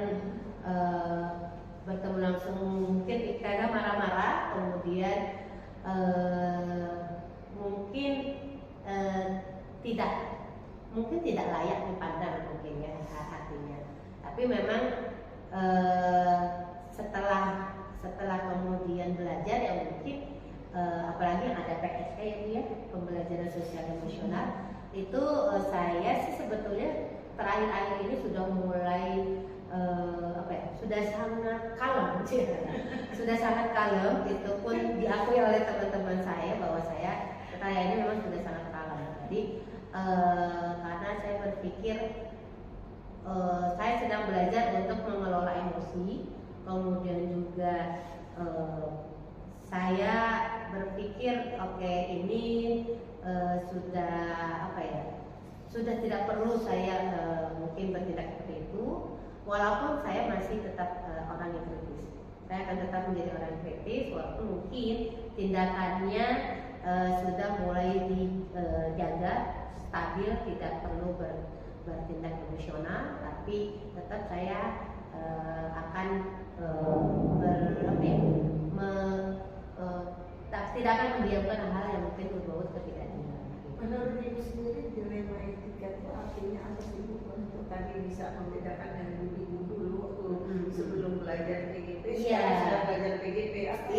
bertemu langsung mungkin karena marah-marah, kemudian mungkin tidak layak dipandang mungkin ya artinya. Tapi memang setelah kemudian belajar ya mungkin apalagi yang ada PSK ya, pembelajaran sosial emosional itu saya sih sebetulnya terakhir-akhir ini sudah mulai sudah sangat kalem sudah sangat kalem, itu pun diakui oleh teman-teman saya bahwa saya ini memang sudah sangat kalem. Jadi karena saya berpikir saya sedang belajar untuk mengelola emosi, kemudian juga saya berpikir ini sudah tidak perlu saya mungkin bertindak seperti itu, walaupun saya masih tetap orang yang kritis. Saya akan tetap menjadi orang yang kritis walaupun mungkin tindakannya sudah mulai dijaga stabil, tidak perlu bertindak emosional, tapi tetap saya akan tidak akan mendiamkan hal yang mungkin berbau ketidakadilan. Menurut Ibu sendiri dilema etika itu artinya apa sih Bu, untuk tadi bisa membedakan dengan Ibu dulu waktu sebelum belajar PGP, sekarang sudah belajar PGP, apa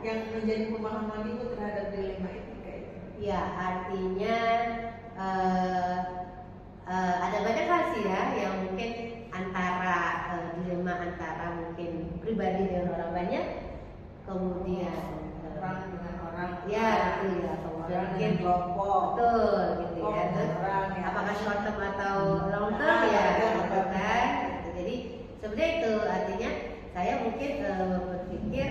yang menjadi pemahaman Ibu terhadap dilema etika itu? Ya, artinya ada banyak hal sih ya yang mungkin dilema antara mungkin pribadi dengan orang banyak, kemudian orang dengan orang, ya itu ya, kemudian mungkin kelompok, betul gitu ya, apakah short term atau long term ya, gitu kan. Jadi sebenarnya itu artinya saya mungkin berpikir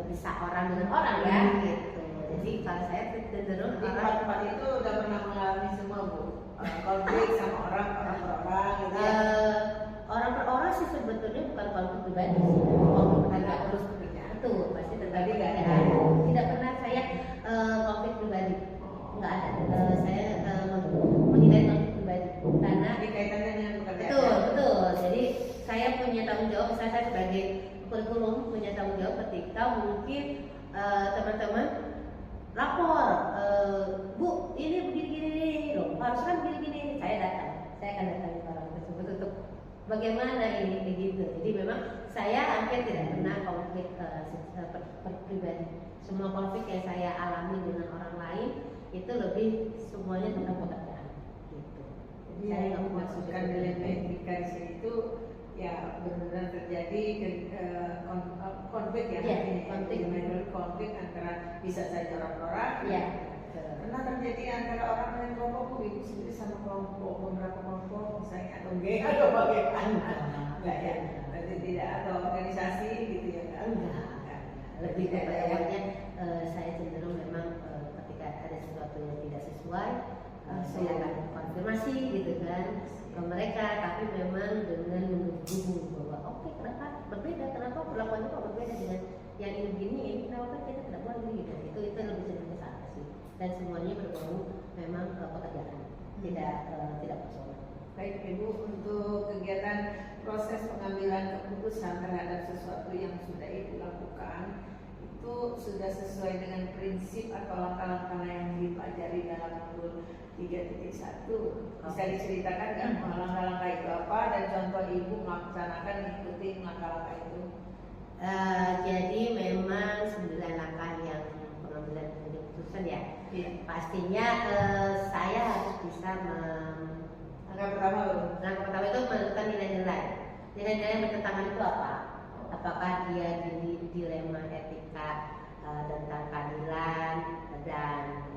bisa orang dengan orang ya gitu. Jadi kalau saya cenderung di tempat itu udah pernah mengalami semua Bu, konflik sama orang per orang gitu ya. Orang per orang sih sebetulnya bukan konflik pribadi sih, konflik agak terus itu pasti terjadi. Tidak pernah saya konflik pribadi, nggak ada. Saya menghindari konflik pribadi karena kaitannya dengan pekerjaan. Betul. Jadi saya punya tanggung jawab, saya sebagai kurikulum punya tanggung jawab ketika mungkin teman-teman lapor, Bu ini begini-gini loh, harus kan begini-gini. Saya akan datang ke orang tersebut untuk bagaimana ini begitu. Jadi memang saya hampir tidak pernah konflik pribadi. Semua konflik yang saya alami dengan orang lain itu lebih semuanya tentang pekerjaan gitu. Jadi saya nggak memasukkan dilema etika itu ya benar-benar terjadi konflik ya, konflik antara bisa saja orang-orang. Ya. Pernah terjadi antara orang dengan kelompok ibu sendiri sama kelompok beberapa kelompok misalnya atau geng atau bagaimana? Enggak ya, berarti tidak atau organisasi gitu ya? Enggak. Lebih kepadanya saya cenderung memang ketika ada sesuatu yang tidak sesuai, saya akan konfirmasi gitu kan ke mereka, tapi memang dengan menghubung bahwa oke, kenapa berbeda, kenapa perlakuannya kok berbeda dengan yang ini begini, ini kenapa kita tidak boleh begini, itu lebih cenderung ke sana sih. Dan semuanya berbau memang pekerjaan, tidak personal. Baik Ibu, untuk kegiatan proses pengambilan keputusan terhadap sesuatu yang sudah Ibu lakukan itu sudah sesuai dengan prinsip atau langkah-langkah yang dipelajari dalam modul 3.1. Bisa diceritakan nggak langkah-langkah itu apa dan contoh Ibu melaksanakan mengikuti langkah-langkah itu? Jadi memang 9 langkah yang pengambilan keputusan ya. Iya. Pastinya saya harus bisa Langkah pertama itu menentukan nilai-nilai. Nilai-nilai yang bertentangan itu apa? Apakah dia dilema etika tentang keadilan dan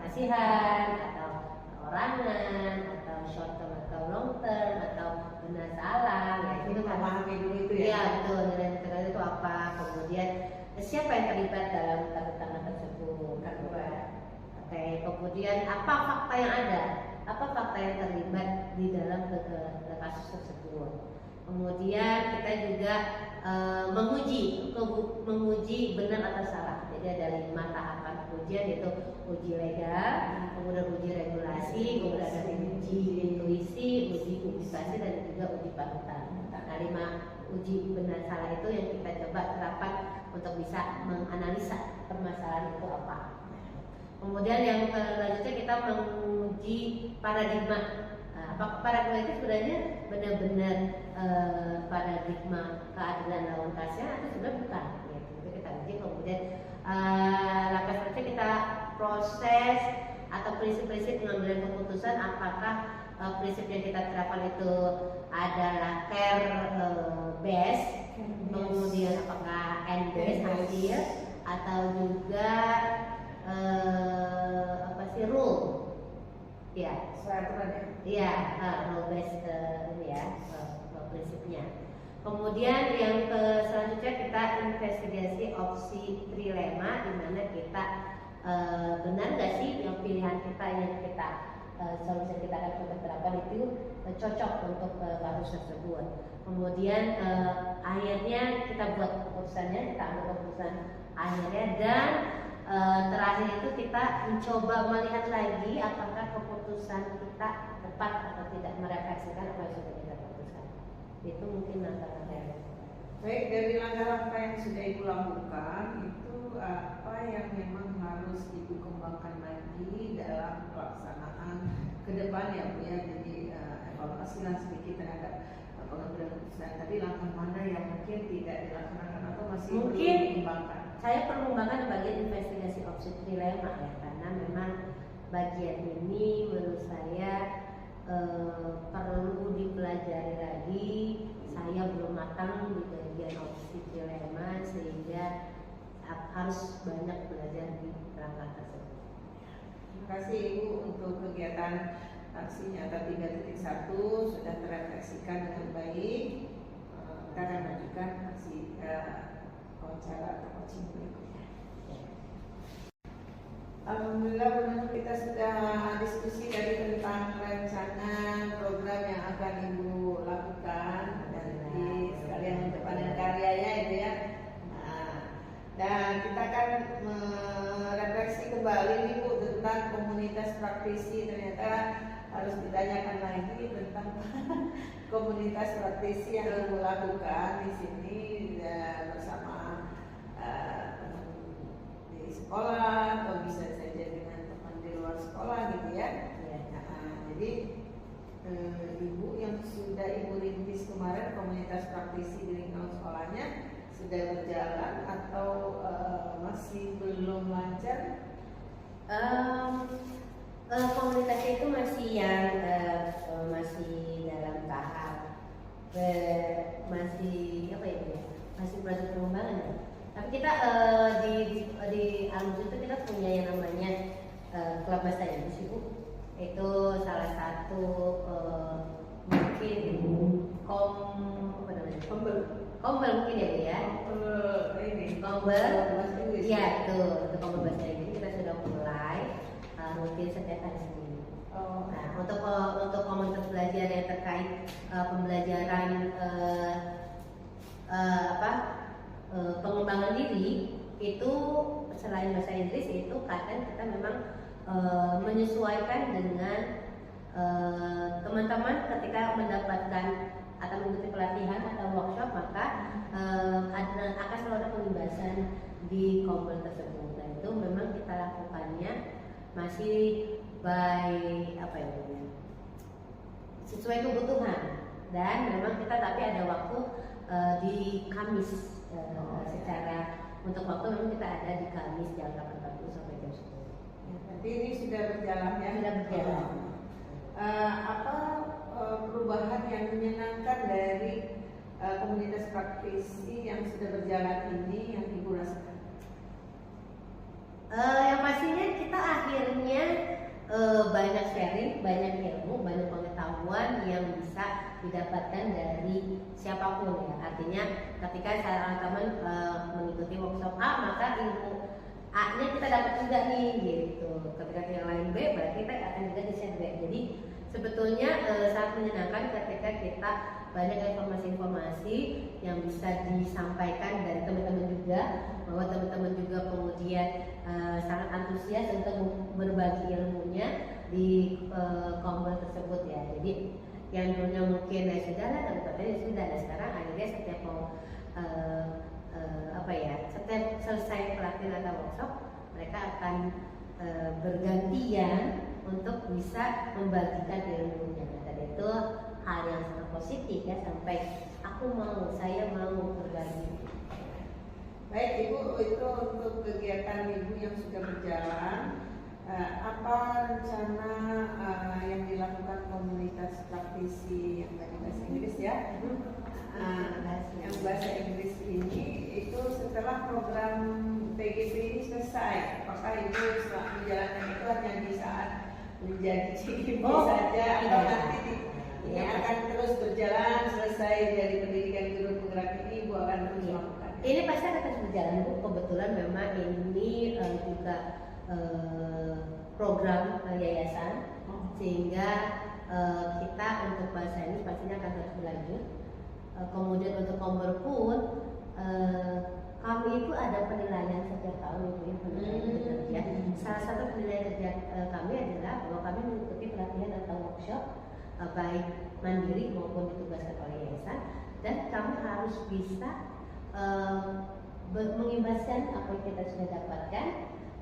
kasihan atau orangan atau short term atau long term atau benar salah ya, itu memahami dulu itu ya. Iya betul, nilai-nilai itu apa, kemudian siapa yang terlibat dalam tantangan tersebut. Oke, kemudian apa fakta yang ada, apa fakta yang terlibat di dalam kasus tersebut. Kemudian kita juga menguji benar atau salah. Jadi ada 5 tahapan ujian, yaitu uji legal, kemudian uji regulasi, kemudian ada uji intuisi, uji publikasi, dan juga uji panutan. Nah, 5 uji benar salah itu yang kita coba terapkan untuk bisa menganalisa permasalahan itu apa. Kemudian yang selanjutnya kita menguji paradigma. Paradigma itu sebenarnya benar-benar paradigma keadilan lawan kasihan atau sebenarnya bukan. Itu kita uji. Kemudian langkah selanjutnya kita proses atau prinsip-prinsip pengambilan keputusan, apakah prinsip yang kita terapkan itu adalah base, kemudian apakah end base hasil atau juga rule ya, iya, rule base ini ya, prinsipnya. Kemudian yang selanjutnya kita investigasi opsi trilema, di mana kita benar nggak sih yang pilihan kita yang kita solusi kita akan coba terapkan itu cocok untuk kasus tersebut. Kemudian akhirnya kita buat keputusannya, kita ambil keputusan akhirnya, dan terakhir itu kita mencoba melihat lagi apakah keputusan kita tepat atau tidak, merefleksikan apa yang sudah kita putuskan. Itu mungkin langkah-langkah. Baik, dari langkah-langkah yang sudah Ibu lakukan itu apa yang memang harus Ibu kembangkan lagi dalam pelaksanaan ke depan ya Bu ya. Jadi evaluasilah sedikit terhadap pengambilan keputusan tadi, langkah mana yang mungkin tidak dilaksanakan atau masih perlu dikembangkan. Saya perlu mengembangkan bagian investigasi opsi trilema ya, karena memang bagian ini menurut saya perlu dipelajari lagi. Saya belum matang di bagian opsi trilema, sehingga harus banyak belajar di langkah tersebut. Terima kasih Ibu untuk kegiatan aksi nyata 3.1 sudah terefleksikan dengan baik. Kita akan lanjutkan aksi wawancara atau coaching berikutnya. Alhamdulillah benar kita sudah diskusi tadi tentang rencana program yang akan Ibu lakukan nanti sekalian untuk panen karyanya itu ya. Dan kita akan merefleksi kembali nih Bu tentang komunitas praktisi. Ternyata harus ditanyakan lagi tentang komunitas praktisi yang Ibu lakukan di sini bersama di sekolah atau bisa saja dengan teman di luar sekolah gitu ya. Jadi Ibu yang sudah Ibu rintis kemarin komunitas praktisi di lingkungan sekolahnya sudah berjalan atau masih belum lancar? Komunitasnya itu masih dalam tahap masih apa ya, masih proses pengembangan ya. Tapi kita di Almus itu kita punya yang namanya klub bahasa Inggris Ibu. Itu salah satu mungkin apa namanya? Kombel mungkin ya Bu ya. Kombel. Iya tuh, untuk kombel bahasa Inggris kita sudah mulai rutin setiap hari Senin. Nah, untuk komunitas belajar yang terkait pembelajaran pengembangan diri itu selain bahasa Inggris itu kadang kita memang menyesuaikan dengan teman-teman ketika mendapatkan atau mengikuti pelatihan atau workshop, maka akan selalu ada pembahasan di komunitas tersebut. Nah, itu memang kita lakukannya masih by apa ya, sesuai kebutuhan, dan memang kita tapi ada waktu di Kamis secara untuk waktu memang kita ada di Kamis jam 8.40 sampai jam 10. Ya, berarti ini sudah berjalan ya? Sudah berjalan. Apa perubahan yang menyenangkan dari komunitas praktisi yang sudah berjalan ini yang Ibu rasakan? Yang pastinya kita akhirnya banyak sharing, banyak ilmu, banyak pengetahuan yang bisa didapatkan dari siapapun ya. Artinya ketika teman-teman mengikuti workshop A, maka ilmu A-nya kita dapat juga nih gitu. Ketika yang lain B, berarti kita akan juga di-share B. Jadi sebetulnya sangat menyenangkan ketika kita banyak informasi-informasi yang bisa disampaikan dari teman-teman juga, bahwa teman-teman juga kemudian sangat antusias untuk berbagi ilmunya di komunitas tersebut ya. Jadi yang dulunya mungkin sudah lah, teman-teman sudah, dan sekarang akhirnya setiap mau setiap selesai pelatihan atau workshop, mereka akan bergantian untuk bisa membagikan ilmunya. Dan itu hal yang sangat positif ya, sampai saya mau berbagi. Baik Ibu, itu untuk kegiatan Ibu yang sudah berjalan, apa rencana yang dilakukan komunitas praktisi yang tadi bahasa Inggris ya? Yang bahasa Inggris ini itu setelah program PGP ini selesai, apakah Ibu setelah menjalankan itu hanya di saat menjadi CGP saja, atau nanti ini akan terus berjalan selesai dari pendidikan guru penggerak ini Ibu akan terus melakukan? Ini pasti akan terus berjalan Bu. Kebetulan memang ini juga program yayasan, sehingga kita untuk bahasa ini pastinya akan terus berlanjut. Kemudian untuk Komber pun kami itu ada penilaian setiap tahun Ibu ya, penilaian kerja. Salah satu penilaian kerja kami adalah bahwa kami mengikuti pelatihan atau workshop baik mandiri maupun ditugaskan oleh yayasan, dan kami harus bisa mengimbaskan apa yang kita sudah dapatkan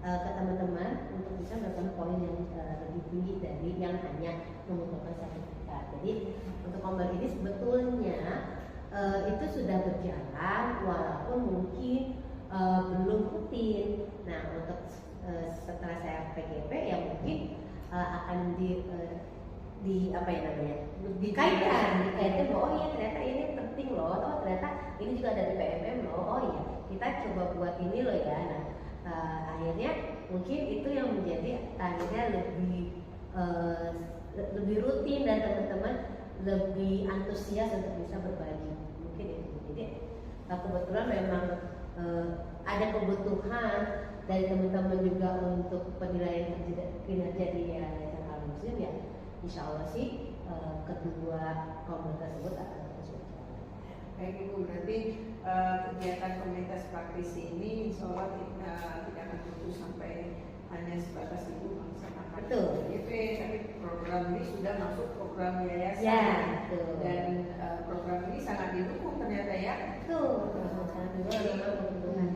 ke teman-teman untuk bisa mendapatkan poin yang lebih tinggi dari yang hanya membutuhkan sertifikat. Jadi untuk Komber ini sebetulnya itu sudah berjalan walaupun mungkin belum rutin. Nah, untuk setelah saya PGP ya mungkin akan dikaitkan bahwa oh iya ternyata ini penting loh, oh ternyata ini juga ada di PMM loh, oh iya kita coba buat ini loh ya. Nah, akhirnya mungkin itu yang menjadi akhirnya lebih rutin dan teman-teman lebih antusias untuk bisa berbagi, mungkin itu. Jadi kebetulan memang ada kebutuhan dari teman-teman juga untuk penilaian kinerja di Yayasan Almus ya. Insya Allah sih kedua komunitas tersebut akan terus berjalan. Baik Ibu, berarti kegiatan komunitas praktisi ini insya Allah tidak akan putus sampai hanya sebatas Ibu melaksanakan PGP, tapi program ini sudah masuk program yayasan ya, betul. Dan program ini sangat didukung ternyata ya. Betul, sangat didukung.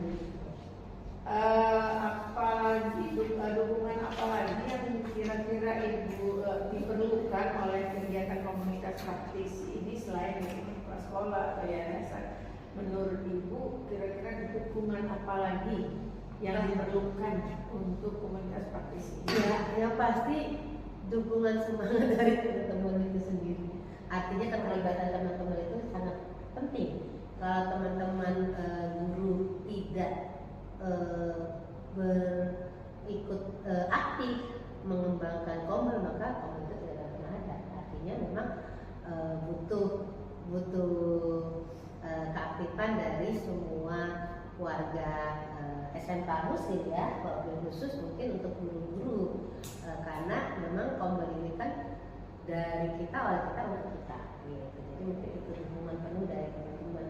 Apalagi dukungan apalagi yang kira-kira Ibu diperlukan oleh kegiatan komunitas praktisi ini selain kepala sekolah atau yayasan? Menurut Ibu kira-kira dukungan apalagi yang diperlukan untuk komunitas praktisi? Ya, yang pasti dukungan semangat dari teman-teman itu sendiri. Artinya keterlibatan teman-teman itu penting. Kalau teman-teman guru tidak berikut aktif mengembangkan Komel, maka Komel itu tidak akan pernah ada. Artinya memang butuh keaktifan dari semua warga SMK Muslim ya, wabil khusus mungkin untuk guru-guru, karena memang Komel ini kan dari kita, oleh kita, untuk kita gitu. Jadi mungkin itu dukungan penuh dari teman-teman,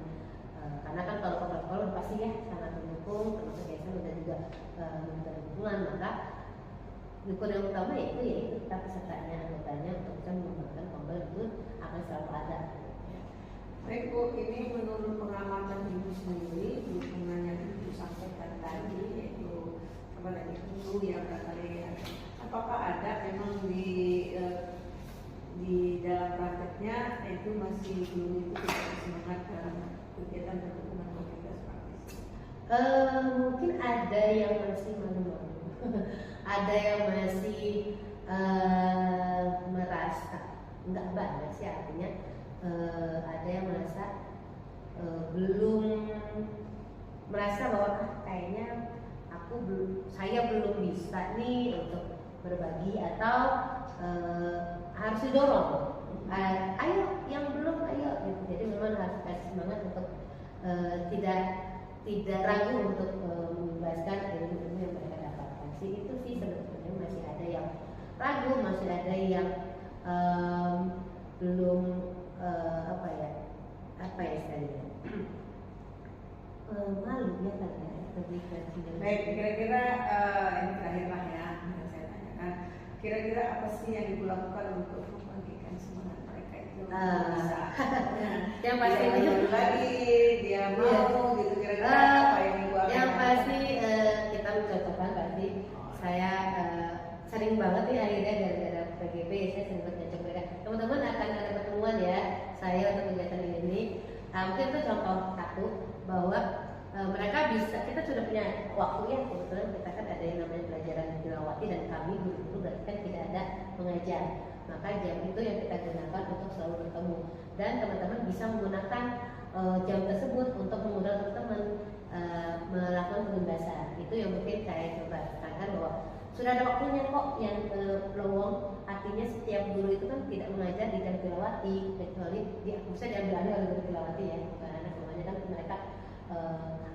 karena kan kalau Komel pasti ya sangat mendukung, termasuk yayasan udah juga minta dukungan, maka dukungan yang utama yaitu kita pesertanya, anggotanya untuk bisa mengembangkan Komel itu akan selalu ada. Baik Bu, ini menurut pengamatan Ibu sendiri, dukungan yang Ibu sampaikan tadi, yaitu apa tadi itu yang barangkali, apakah ada memang di dalam prakteknya itu masih belum itu tidak semangat dalam kegiatan dukungan komunitas praktis? Mungkin ada yang masih malu-malu, ada yang masih merasa nggak banyak sih, artinya ada yang merasa belum merasa bahwa kayaknya saya belum bisa nih untuk berbagi, atau harus didorong, ayo yang belum, ayo gitu. Jadi memang harus kasih semangat untuk tidak ragu untuk membebaskan ilmu-ilmu yang mereka dapatkan. Itu sih sebetulnya masih ada yang ragu, masih ada yang belum apa ya istilahnya malu ya kan ya, Baik, kira-kira ini terakhir lah ya yang saya tanyakan, kira-kira apa sih yang Ibu lakukan untuk membangkitkan semangat mereka itu bisa yang pasti dia lagi, dia mau gitu, kira-kira apa yang Ibu akan yang pasti kita mencontohkan, pasti saya sering banget nih akhirnya gara-gara PGP saya sering ngajak mereka, teman-teman akan ada pertemuan ya saya untuk kegiatan ini. Mungkin itu contoh satu bahwa mereka bisa, kita sudah punya waktu ya, kebetulan kita kan ada yang namanya pelajaran tilawati dan kami guru-guru berarti kan tidak ada mengajar, maka jam itu yang kita gunakan untuk selalu bertemu, dan teman-teman bisa menggunakan jam tersebut untuk mengundang teman-teman melakukan penugasan. Itu yang mungkin saya coba tekankan bahwa sudah ada waktunya kok yang lowong, artinya setiap guru itu kan tidak mengajar di jam tilawati, kecuali bisa diambil alih oleh guru tilawati ya, bukan anak semuanya kan mereka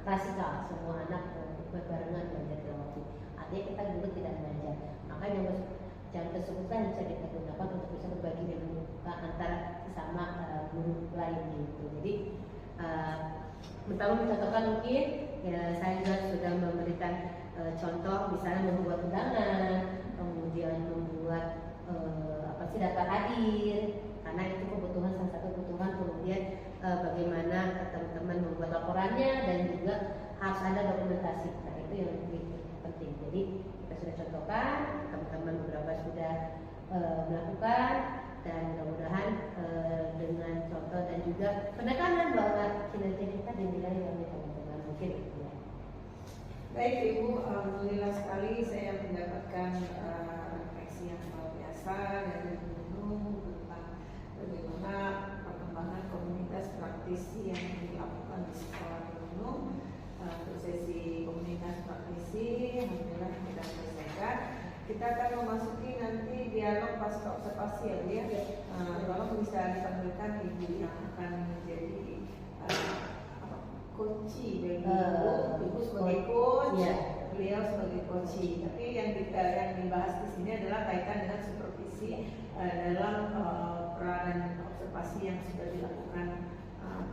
klasikal, semua anak berbarengan belajar tilawati. Artinya kita guru tidak mengajar, maka jam tersebut kan bisa kita gunakan untuk bisa berbagi ilmu antara sesama guru lain gitu. Jadi pertama mencontohkan mungkin ya, saya juga sudah memberikan contoh misalnya membuat undangan, kemudian membuat data hadir, karena itu kebutuhan, salah satu kebutuhan, kemudian bagaimana teman-teman membuat laporannya, dan juga harus ada dokumentasi. Nah itu yang lebih penting. Jadi kita sudah contohkan, teman-teman beberapa sudah melakukan, dan mudah-mudahan dengan contoh dan juga penekanan bahwa kinerja kita dinilai oleh teman-teman, mungkin itu ya. Baik Ibu, alhamdulillah sekali saya mendapatkan refleksi yang luar biasa dari Gunung tentang bagaimana perkembangan komunitas praktisi yang dilakukan di sekolah Gunung. Untuk sesi komunitas praktisi, alhamdulillah kita selesaikan. Kita akan memasuki nanti dialog pasca observasi ya, tolong bisa disampaikan Ibu yang akan menjadi coach bagi Ibu sebagai coach, beliau sebagai coach. Tapi yang dibahas di sini adalah kaitan dengan supervisi dalam peranan observasi yang sudah dilakukan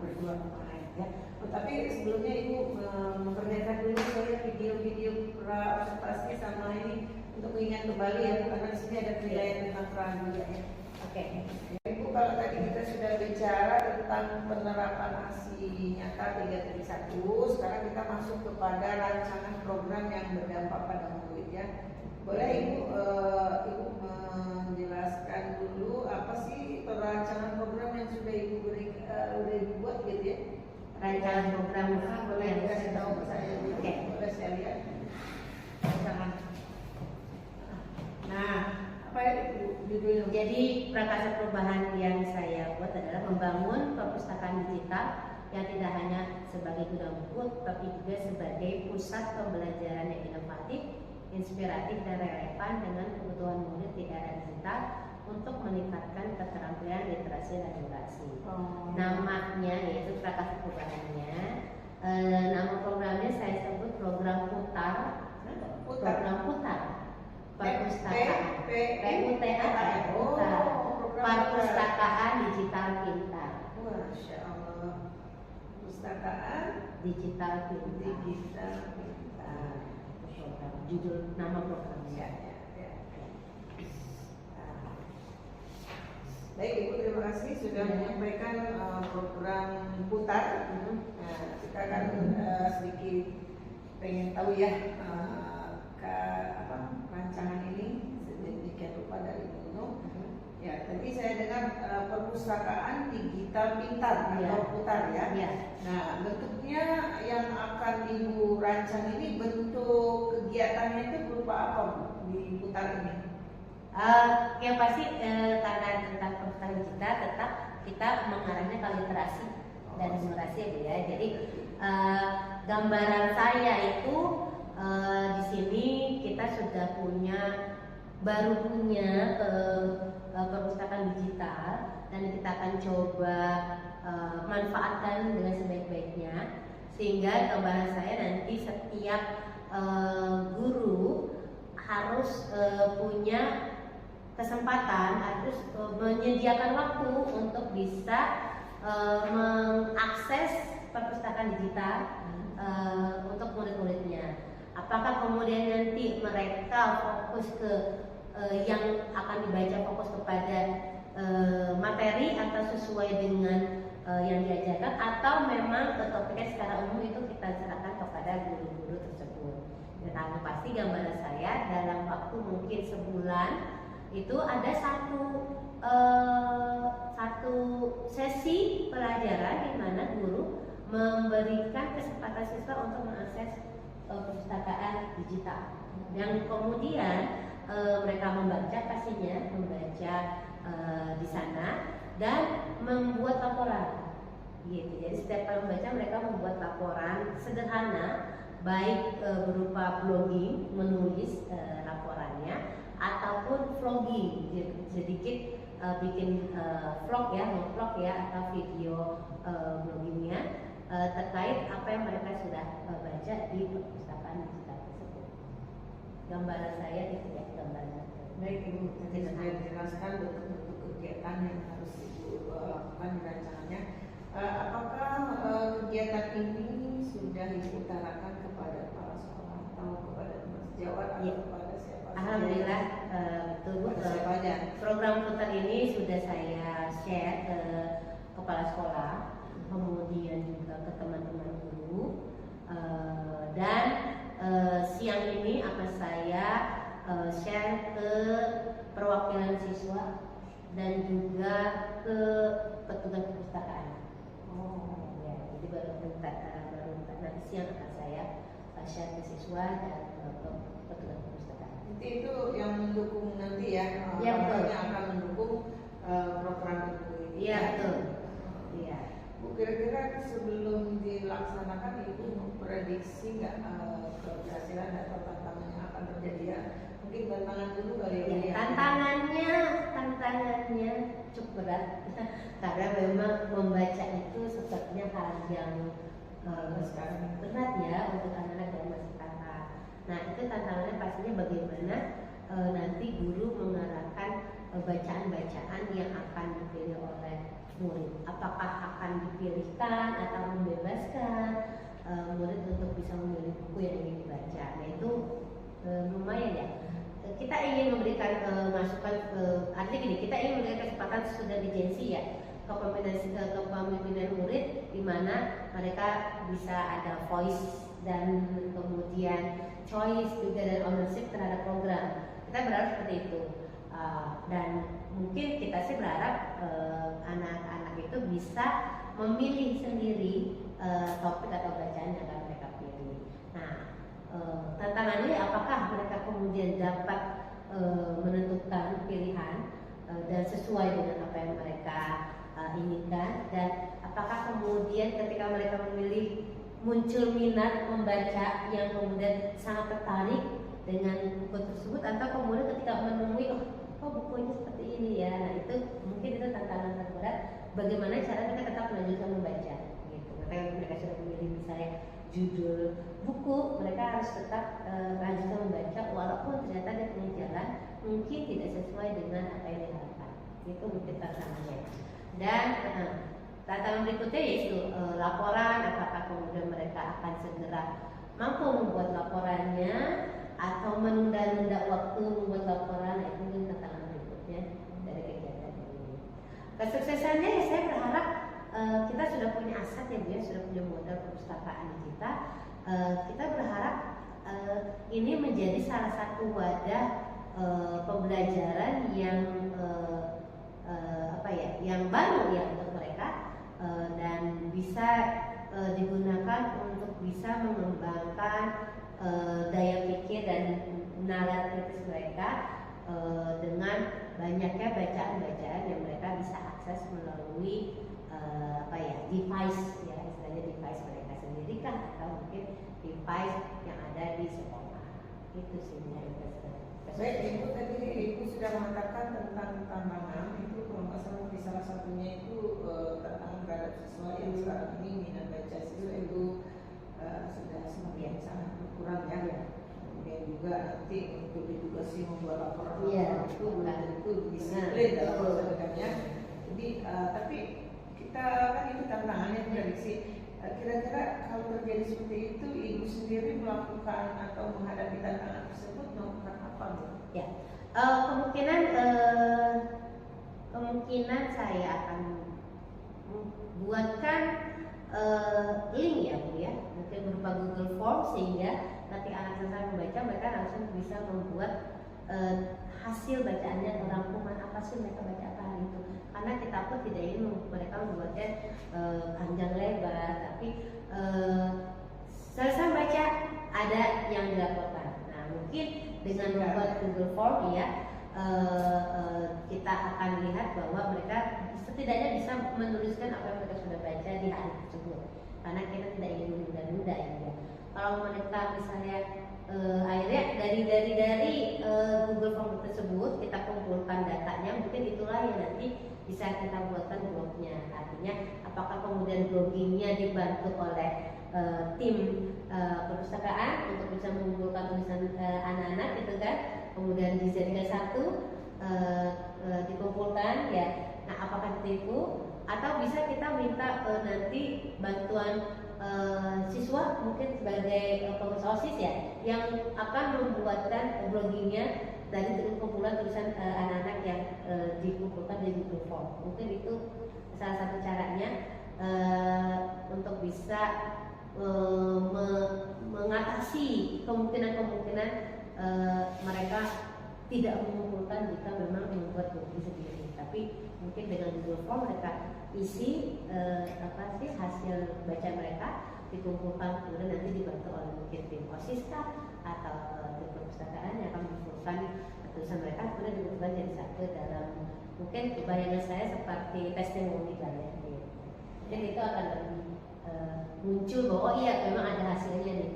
berdua kemarin ya. Tapi sebelumnya Ibu memperlihatkan dulu saya video-video observasi sama ini untuk mengingat kembali ya, karena di sini ada penilaian tentang peran juga ya. Oke. Ibu, kalau tadi kita sudah bicara tentang penerapan ASI nyata 3.1, sekarang kita masuk kepada rancangan program yang berdampak pada murid ya. Boleh Ibu menjelaskan dulu apa sih rancangan program yang sudah Ibu buat gitu ya? Rancangan program boleh dikasih tahu ke saya dulu. Oke. Boleh saya lihat rancangan. Nah, apa ya judulnya? Jadi prakarya perubahan yang saya buat adalah membangun perpustakaan digital yang tidak hanya sebagai gudang buku, tapi juga sebagai pusat pembelajaran yang inovatif, inspiratif dan relevan dengan kebutuhan murid di era digital untuk meningkatkan keterampilan literasi dan numerasi. Namanya yaitu Prakarsa Perubahannya. Nama programnya saya sebut program putar. Program putar perpustakaan. PUTAR. Perpustakaan digital pintar. Masya Allah. Perpustakaan Digital pintar. digital pintar. Program. Judul nama programnya. Ya. Baik Ibu, terima kasih sudah menyampaikan program putar. Nah, kita akan sedikit pengen tahu ya rancangan ini sedemikian rupa dari Nuno. Ya, tadi saya dengar perpustakaan digital pintar atau putar ya. Nah, bentuknya yang akan Ibu rancang ini bentuk kegiatannya itu berupa apa Bu di putar ini? Yang pasti karena tentang perpustakaan digital tetap kita mengarahnya ke literasi dan numerasi ya. Jadi gambaran saya itu di sini kita sudah baru punya perpustakaan digital dan kita akan coba manfaatkan dengan sebaik-baiknya, sehingga gambaran saya nanti setiap guru harus punya kesempatan, harus menyediakan waktu untuk bisa mengakses perpustakaan digital untuk murid-muridnya. Apakah kemudian nanti mereka fokus ke yang akan dibaca, fokus kepada materi atau sesuai dengan yang diajarkan, atau memang topiknya secara umum itu kita serahkan kepada guru-guru tersebut. Dan pasti gambaran saya dalam waktu mungkin sebulan itu ada satu sesi pelajaran di mana guru memberikan kesempatan siswa untuk mengakses perpustakaan digital, yang kemudian mereka membaca di sana dan membuat laporan gitu. Jadi setiap kali membaca mereka membuat laporan sederhana, baik berupa blogging, menulis laporannya, ataupun vlogging, sedikit bikin vlog ya atau video bloggingnya terkait apa yang mereka sudah baca di perpustakaan digital tersebut. Gambaran saya itu ya, gambaran. Baik Ibu, tadi sudah dijelaskan bentuk-bentuk kegiatan yang harus Ibu lakukan di rancangannya. Apakah kegiatan ini sudah Ibu utarakan kepada kepala sekolah atau kepada sejawat atau kepada siapa? Alhamdulillah betul Bu. Program putar ini sudah saya share ke kepala sekolah, kemudian juga ke teman-teman guru, dan siang ini akan saya share ke perwakilan siswa dan juga ke petugas perpustakaan. Ya, jadi baru nanti siang akan saya share ke siswa dan ke petugas perpustakaan. Itu yang mendukung nanti ya, yang akan mendukung program itu. Iya betul. Iya. Bu, kira-kira sebelum dilaksanakan Ibu memprediksi nggak keberhasilan atau tantangan yang akan terjadi ya? Mungkin tantangan dulu kali ya. Tantangannya cukup berat karena memang membaca itu sepertinya hal yang berat ya untuk anak-anak dan masih kakak. Nah itu tantangannya pastinya bagaimana nanti guru mengarahkan bacaan-bacaan yang akan dipilih oleh murid. Apakah akan dipilihkan atau membebaskan murid untuk bisa memilih buku yang ingin dibaca. Nah itu lumayan ya. Kita ingin memberikan masukan, artinya gini, kita ingin memberikan kesempatan sudah digensi ya kepemimpinan murid, di mana mereka bisa ada voice dan kemudian choice juga dan ownership terhadap program. Kita berharap seperti itu, dan mungkin kita sih berharap anak-anak itu bisa memilih sendiri topik atau bacaan yang akan mereka pilih. Nah, tantangannya apakah mereka kemudian dapat menentukan pilihan dan sesuai dengan apa yang mereka inginkan, dan apakah kemudian ketika mereka memilih muncul minat membaca yang kemudian sangat tertarik dengan buku tersebut, atau kemudian ketika menemui oh bukunya seperti ini ya. Nah itu mungkin itu tantangan terberat, bagaimana cara kita tetap melanjutkan membaca gitu. Makanya mereka sudah memilih misalnya judul buku, mereka harus tetap lanjutkan membaca walaupun ternyata di tengah jalan mungkin tidak sesuai dengan apa yang diharapkan. Itu mungkin tantangannya. Dan tantangan berikutnya yaitu laporan, apakah kemudian mereka akan segera mampu membuat laporannya atau menunda-nunda waktu membuat laporan. Itu mungkin tantangan berikutnya dari kegiatan ini. Kesuksesannya ya saya berharap kita sudah punya aset ya Bu ya, sudah punya modal perpustakaan di kita. Kita berharap ini menjadi salah satu wadah pembelajaran yang yang baru ya untuk mereka, dan bisa digunakan untuk bisa mengembangkan daya pikir dan nalar kritis mereka dengan banyaknya bacaan-bacaan yang mereka bisa akses melalui device ya, istilahnya device mereka sendiri kan, atau mungkin device yang ada di sekolah. Itu sih menurut saya. Baik, Ibu tadi Ibu sudah mengatakan tentang tantangan itu, kalau nggak salah di salah satunya itu tantangan terhadap siswa yang sekarang ini minat baca siswa itu sudah semakin sangat berkurang ya. Kemudian juga nanti untuk ditugasi membuat laporan itu belum tentu disiplin dalam prosesnya. Jadi tapi kita kan itu tantangannya prediksi. Kira-kira kalau terjadi seperti itu, Ibu sendiri melakukan atau menghadapi tantangan tersebut melakukan apa? Ya, kemungkinan saya akan buatkan link ya Bu ya, mungkin berupa Google Form, sehingga nanti anak selesai membaca mereka langsung bisa membuat hasil bacaannya, rangkuman apa sih mereka baca apa hari itu. Karena kita pun tidak ingin mereka membuatnya panjang lebar, tapi selesai baca ada yang dilaporkan. Nah mungkin dengan membuat Google Form ya, kita akan lihat bahwa mereka setidaknya bisa menuliskan apa yang mereka sudah baca di hari tersebut. Karena kita tidak ingin menunda-nunda ya. Kalau mereka misalnya akhirnya dari Google Form tersebut kita kumpulkan datanya, mungkin itulah yang nanti bisa kita buatkan blognya. Artinya apakah kemudian bloggingnya dibantu oleh tim perpustakaan untuk bisa mengumpulkan tulisan anak-anak gitu kan, kemudian dijadikan satu, dikumpulkan ya. Nah apakah itu, atau bisa kita minta nanti bantuan siswa mungkin sebagai pengurus OSIS ya, yang akan membuatkan bloggingnya dari kumpulan tulisan anak-anak yang dikumpulkan di Google Form. Mungkin itu salah satu caranya untuk bisa mengatasi kemungkinan-kemungkinan mereka tidak mengumpulkan jika memang membuat blogging sendiri. Tapi mungkin dengan Google Form mereka isi hasil baca mereka, dikumpulkan, kemudian nanti dibantu oleh mungkin tim OSIS atau tim perpustakaan yang akan mengumpulkan tulisan mereka, kemudian dikumpulkan jadi satu dalam, mungkin bayangan saya seperti testimoni lah ya. Jadi itu akan lebih muncul bahwa oh iya memang ada hasilnya nih.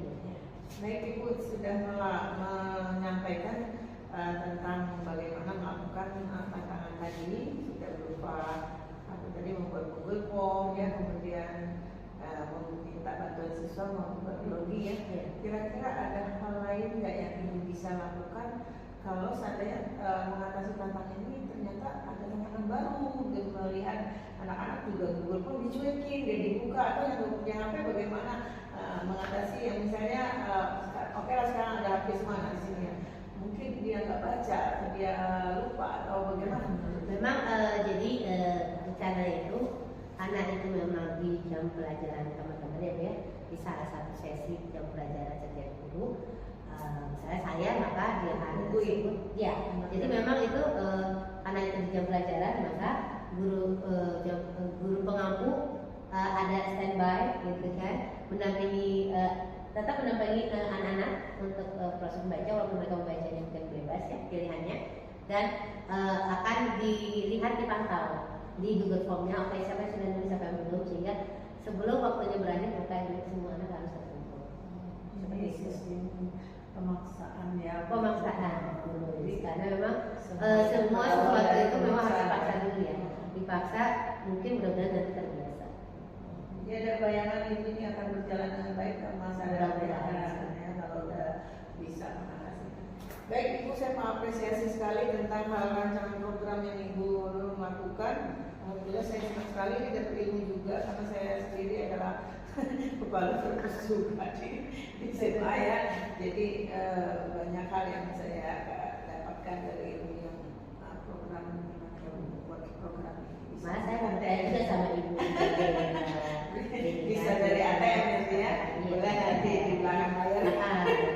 Baik, Ibu sudah menyampaikan tentang bagaimana melakukan tantangan tadi, sudah berupa membuat Google Form ya, kemudian meminta bantuan siswa membuat blogging ya. Kira-kira ada hal lain nggak yang Ibu bisa lakukan kalau seandainya mengatasi tantangan ini ternyata ada tantangan baru, melihat anak-anak juga Google Form dicuekin, dia dibuka, atau yang punya HP bagaimana mengatasi yang misalnya oke lah sekarang ada HP semua di sini ya, mungkin dia nggak baca atau dia lupa atau bagaimana? Memang jadi rencana itu anak itu memang di jam pelajaran teman-teman ya, di salah satu sesi jam pelajaran setiap guru, misalnya saya maka di hari tersebut ya, jadi memang itu karena itu di jam pelajaran maka guru pengampu ada standby gitu kan, mendampingi tetap mendampingi anak-anak untuk proses membaca, walaupun mereka membacanya bukan bebas ya pilihannya, dan akan dilihat, dipantau di Google Formnya siapa yang sudah nulis siapa yang belum, sehingga sebelum waktunya berakhir maka semua anak harus terkumpul. Ini sistem pemaksaan ya. Pemaksaan menulis karena memang semua sesuatu itu memang harus dipaksa dulu ya. Dipaksa mungkin mudah-mudahan nanti terbiasa. Jadi ada bayangan ini akan berjalan dengan baik sama saya ya kalau udah bisa mengatasi. Baik Ibu, saya mengapresiasi sekali tentang hal rancangan program yang Ibu lakukan. Alhamdulillah saya senang sekali ini dapat ilmu juga karena saya sendiri adalah kepala perpus juga di SMA ya. Jadi banyak hal yang saya dapatkan dari ilmu yang program buat program ini. Mas, saya mau tanya juga sama Ibu. Bisa dari ATM nanti ya, boleh nanti di belakang layar.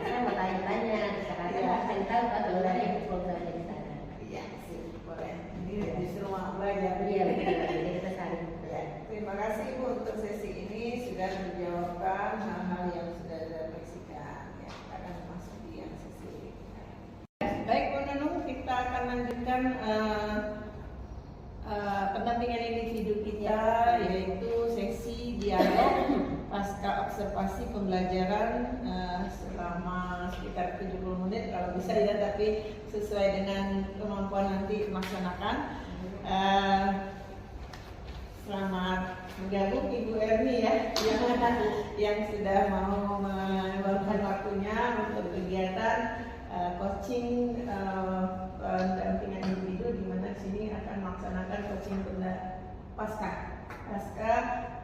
Saya mau tanya-tanya, karena saya tahu kan sebenarnya Ibu programnya di sana. Iya sih, boleh. Ini justru mau belajar. Iya betul, jadi kita saling. Ya, terima kasih Ibu untuk sesi ini sudah menjawabkan hal-hal yang sudah direfleksikan. Ya, kita akan masuk di yang sesi berikutnya. Baik Bu Nunung, kita akan lanjutkan pendampingan individu kita, yaitu sesi dialog pasca observasi pembelajaran selama sekitar 70 menit kalau bisa ya, tapi sesuai dengan kemampuan nanti melaksanakan. Selamat bergabung Ibu Erni ya, yang sudah mau meluangkan waktunya untuk kegiatan coaching pendampingan individu, di mana di sini akan melaksanakan coaching pasca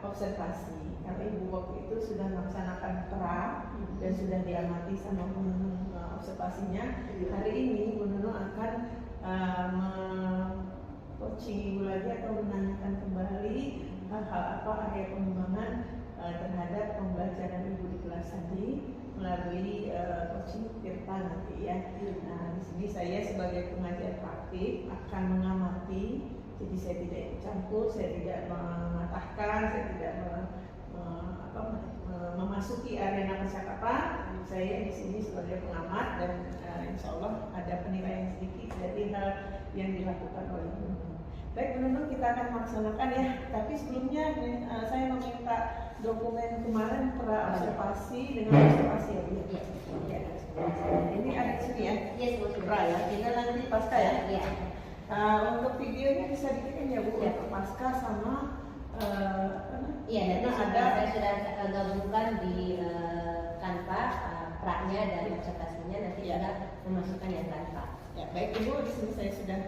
observasi. Karena Ibu waktu itu sudah melaksanakan pra dan sudah diamati sama Bu Nunung observasinya. Hari ini Bu Nunung akan coaching Ibu lagi atau menanyakan kembali hal-hal apa area pengembangan terhadap pembelajaran Ibu di kelas tadi melalui coaching Tirta nanti ya. Nah, di sini saya sebagai pengajar praktik akan mengamati, jadi saya tidak ikut campur, saya tidak mematahkan, saya tidak memasuki arena percakapan. Saya di sini sebagai pengamat dan insya Allah ada penilaian sedikit dari hal yang dilakukan oleh Bu Nunung. Baik Bu Nunung, kita akan melaksanakan ya. Tapi sebelumnya saya meminta dokumen kemarin pra observasi dengan observasi ya Bu. Ya. Ini ada di sini ya. Iya, Pra ya. Kita nanti pasca ya. Iya. Untuk videonya bisa dikirim ya Bu, untuk pasca sama Iya, nanti saya sudah gabungkan di Canva pra-nya dan observasinya, nanti sudah memasukkan yang Canva. Ya, baik Ibu, di sini saya sudah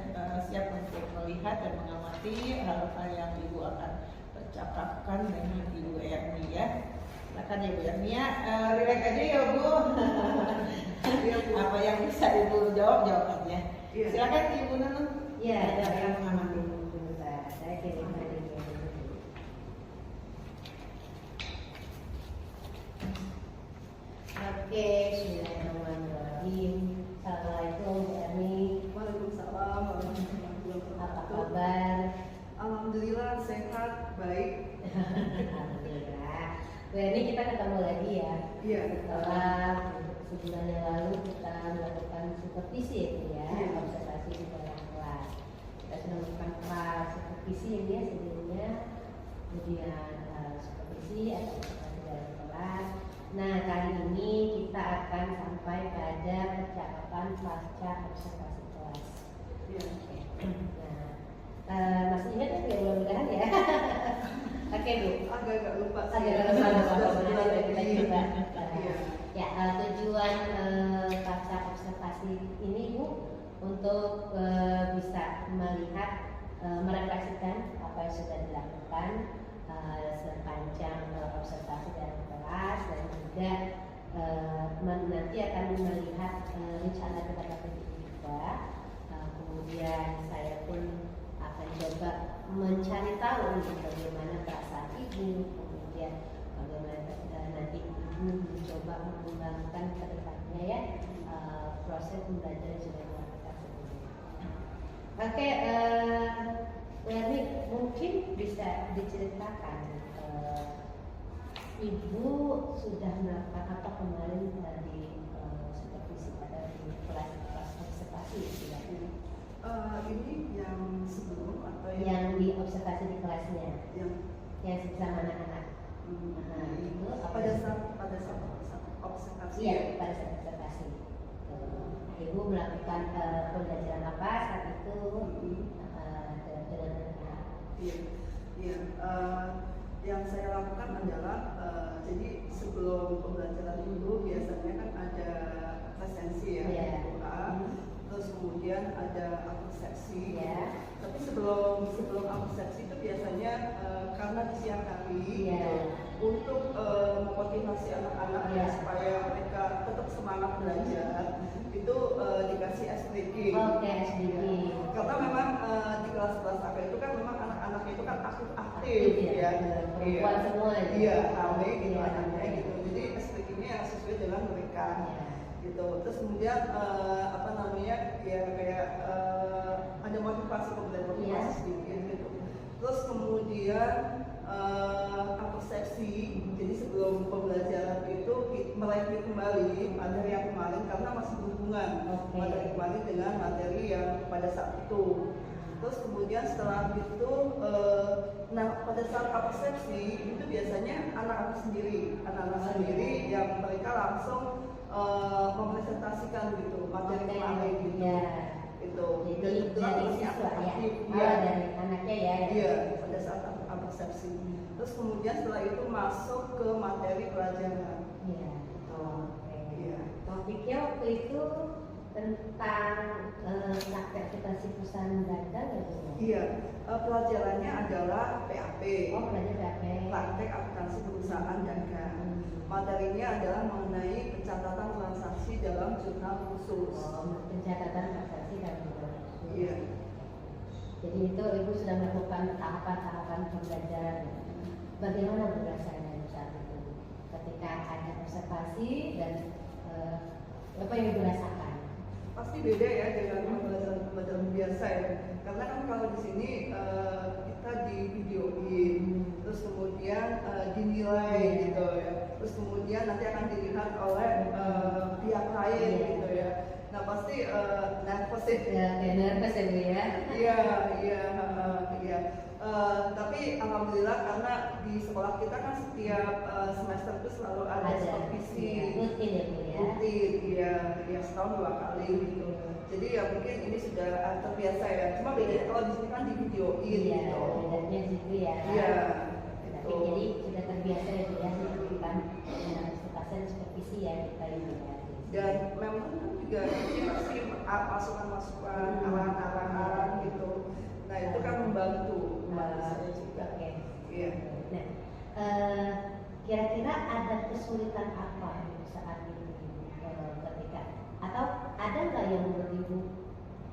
siap untuk melihat dan mengamati hal-hal yang Ibu akan percakapkan dengan Ibu Erni ya. Silakan ya Bu Erni ya, relax aja ya Bu. Apa yang bisa Ibu jawab aja. Silakan Ibu Nunung. Iya, yang mengamati. Saya kirim hari ini. Oke, bismillahirrahmanirrahim. Assalamualaikum Bu Erni. Waalaikumsalam warahmatullahi wabarakatuh. Apa kabar? Alhamdulillah sehat, baik. Alhamdulillah. Bu Erni, kita ketemu lagi ya. Iya. Setelah sebulan yang lalu kita melakukan supervisi ya, observasi di dalam kelas. Kita sudah melakukan kelas supervisi ini ya sebelumnya, kemudian supervisi atau observasi dalam kelas. Nah, kali ini kita akan sampai pada percakapan pasca observasi kelas. Iya. Nah, masih ingat ya, mudah-mudahan ya. Oke Bu. Agak-agak lupa sih. Agak-agak lupa. Kita coba. Iya. Ya, tujuan pasca observasi ini Bu untuk bisa melihat, merefleksikan apa yang sudah dilakukan sepanjang observasi dalam kelas, dan juga nanti akan melihat rencana tindak juga. Kemudian saya pun akan coba mencari tahu bagaimana perasaan Ibu, kemudian bagaimana nanti Ibu mencoba mengembangkan ke depannya ya proses pembelajaran yang sudah dilakukan sebelumnya. Oke, Bu Erni, mungkin bisa diceritakan Ibu sudah melakukan apa kemarin di supervisi pada di kelas observasi tidak ini? Ini yang sebelum atau yang di observasi di kelasnya, yang yang bersama anak-anak. Nah, itu apa? pada saat observasi. Iya, pada saat observasi. Ibu melakukan pembelajaran apa saat itu dengan anak? Iya, iya. Yang saya lakukan adalah jadi sebelum pembelajaran itu biasanya kan ada presensi ya, Iya. terus kemudian ada persepsi. Iya. Tapi sebelum persepsi itu biasanya karena di siang hari Iya. untuk memotivasi anak-anak Iya. supaya mereka tetap semangat belajar itu dikasih SPG. Oke, SDG. Karena memang di kelas-kelas aku itu kan memang anak-anaknya itu kan aktif Aktif ya, perempuan semua ya. Iya, rame gitu Iya. anaknya gitu. Jadi SPG-nya yang sesuai dengan mereka Iya. gitu. Terus kemudian apa namanya ya kayak ada motivasi motivasi Iya. sedikit gitu. Terus kemudian persepsi. Jadi sebelum pembelajaran itu mereview kembali materi yang kemarin karena masih berhubungan Oke. materi kemarin dengan materi yang pada saat itu. Terus kemudian setelah itu, nah pada saat persepsi itu biasanya anak-anak sendiri yang mereka langsung mempresentasikan gitu materi kemarin gitu. Iya. Itu. Jadi dari siswa ya, Iya. dari anaknya ya. Iya, pada saat persepsi. Terus kemudian setelah itu masuk ke materi pelajaran. Iya. Oke. Iya. Topiknya waktu itu tentang aktivitas perusahaan dagang ya Bu? Iya, pelajarannya adalah PAP. Oh, belajar PAP. Praktek akuntansi perusahaan dagang. Materinya adalah mengenai pencatatan transaksi dalam jurnal khusus. Pencatatan transaksi dalam jurnal khusus. Iya. Jadi itu Ibu sudah melakukan tahapan-tahapan pembelajaran. Bagaimana Bu rasanya saat itu ketika ada observasi dan apa yang Ibu rasakan? Pasti beda ya dengan pembelajaran biasa ya. Karena kan kalau di sini kita di videoin, terus kemudian dinilai gitu ya. Terus kemudian nanti akan dilihat oleh pihak lain gitu ya. Nah pasti nervous ya. Nervous ya Bu ya? Iya. Tapi alhamdulillah karena di sekolah kita kan setiap semester itu selalu ada supervisi. Rutin ya Bu ya? Rutin, iya setahun 2 kali gitu. Jadi ya mungkin ini sudah terbiasa ya. Cuma bedanya kalau di sini kan di videoin Iya, gitu. bedanya gitu ya. Iya. Tapi jadi sudah terbiasa ya Bu ya melakukan observasi supervisi ya kita ini ya. Dan memang kan juga ini pasti masukan-masukan, arahan-arahan gitu. Nah itu kan membantu saya juga. Oke. Iya. Nah, kira-kira ada kesulitan apa saat ini ketika atau ada nggak yang menurut Ibu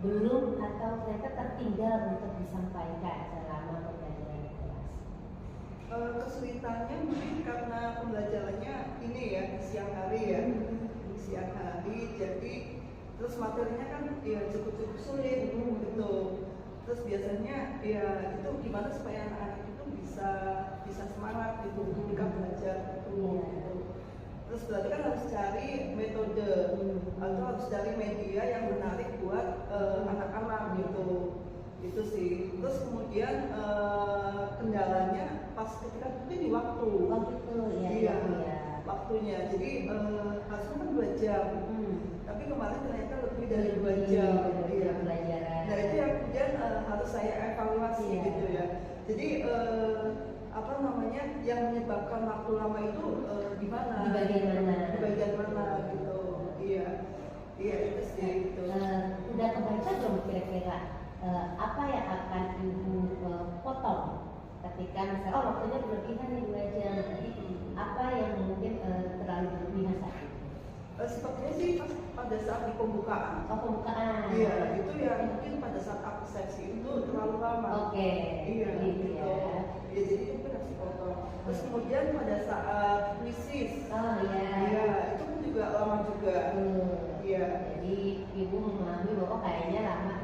belum atau ternyata tertinggal untuk disampaikan selama pembelajaran di kelas? Kesulitannya mungkin karena pembelajarannya ini ya di siang hari ya, di siang hari. Jadi terus materinya kan ya cukup sulit gitu. Terus biasanya ya itu gimana supaya anak-anak itu bisa semangat gitu ketika belajar gitu. Terus berarti kan harus cari metode atau harus cari media yang menarik buat anak-anak gitu. Itu sih. Terus kemudian kendalanya pas ketika itu di waktu. Waktu itu ya. Iya. Waktunya. Jadi harusnya kan 2 jam. Tapi kemarin ternyata lebih dari 2 jam. Iya. Nah itu yang kemudian harus saya evaluasi gitu ya. Jadi apa namanya yang menyebabkan waktu lama itu di mana? Di bagian mana gitu. Iya itu sih. Gitu. Udah kebaca belum kira-kira apa yang akan Ibu potong ketika misalnya waktunya berlebihan nih 2 jam, apa yang mungkin terlalu berlebihan saat itu? Sepertinya sih pada saat di pembukaan. Pembukaan. Iya, itu ya mungkin pada saat persepsi itu terlalu lama. Oke. Iya, gitu. Ya, jadi itu kan harus dipotong. Terus kemudian pada saat krisis. Oh iya. Iya, itu pun juga lama juga. Iya. Jadi Ibu memahami bahwa kayaknya lama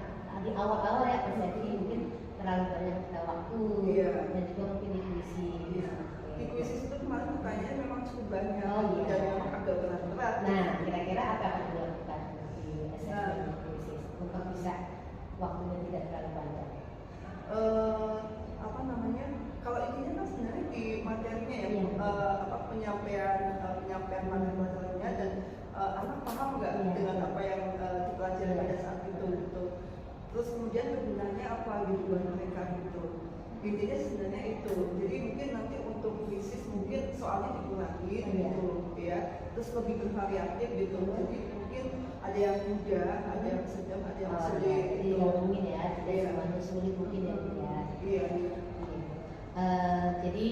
di awal-awal ya persepsi mungkin terlalu banyak waktu. Iya. Dan juga mungkin di krisis. Iya. Di krisis itu kemarin pertanyaannya memang cukup banyak. Oh, iya. Dan yang agak berat-berat. Nah, kira-kira apa yang dilakukan di krisis untuk bisa waktunya tidak terlalu panjang? Apa namanya? Kalau intinya kan sebenarnya di materinya ya, Iya. apa penyampaian materi pelajarannya dan anak paham nggak Iya. dengan apa yang dipelajari pada saat itu gitu. Terus kemudian kegunaannya apa gitu buat mereka gitu. Intinya sebenarnya itu. Jadi mungkin nanti untuk krisis mungkin soalnya dikurangi Iya. gitu ya. Terus lebih bervariatif gitu. Jadi mungkin ada yang mudah, ada yang sedang, ada yang sulit Jadi gitu. mungkin ya, tidak Iya. semuanya sulit mungkin ya. Iya. Jadi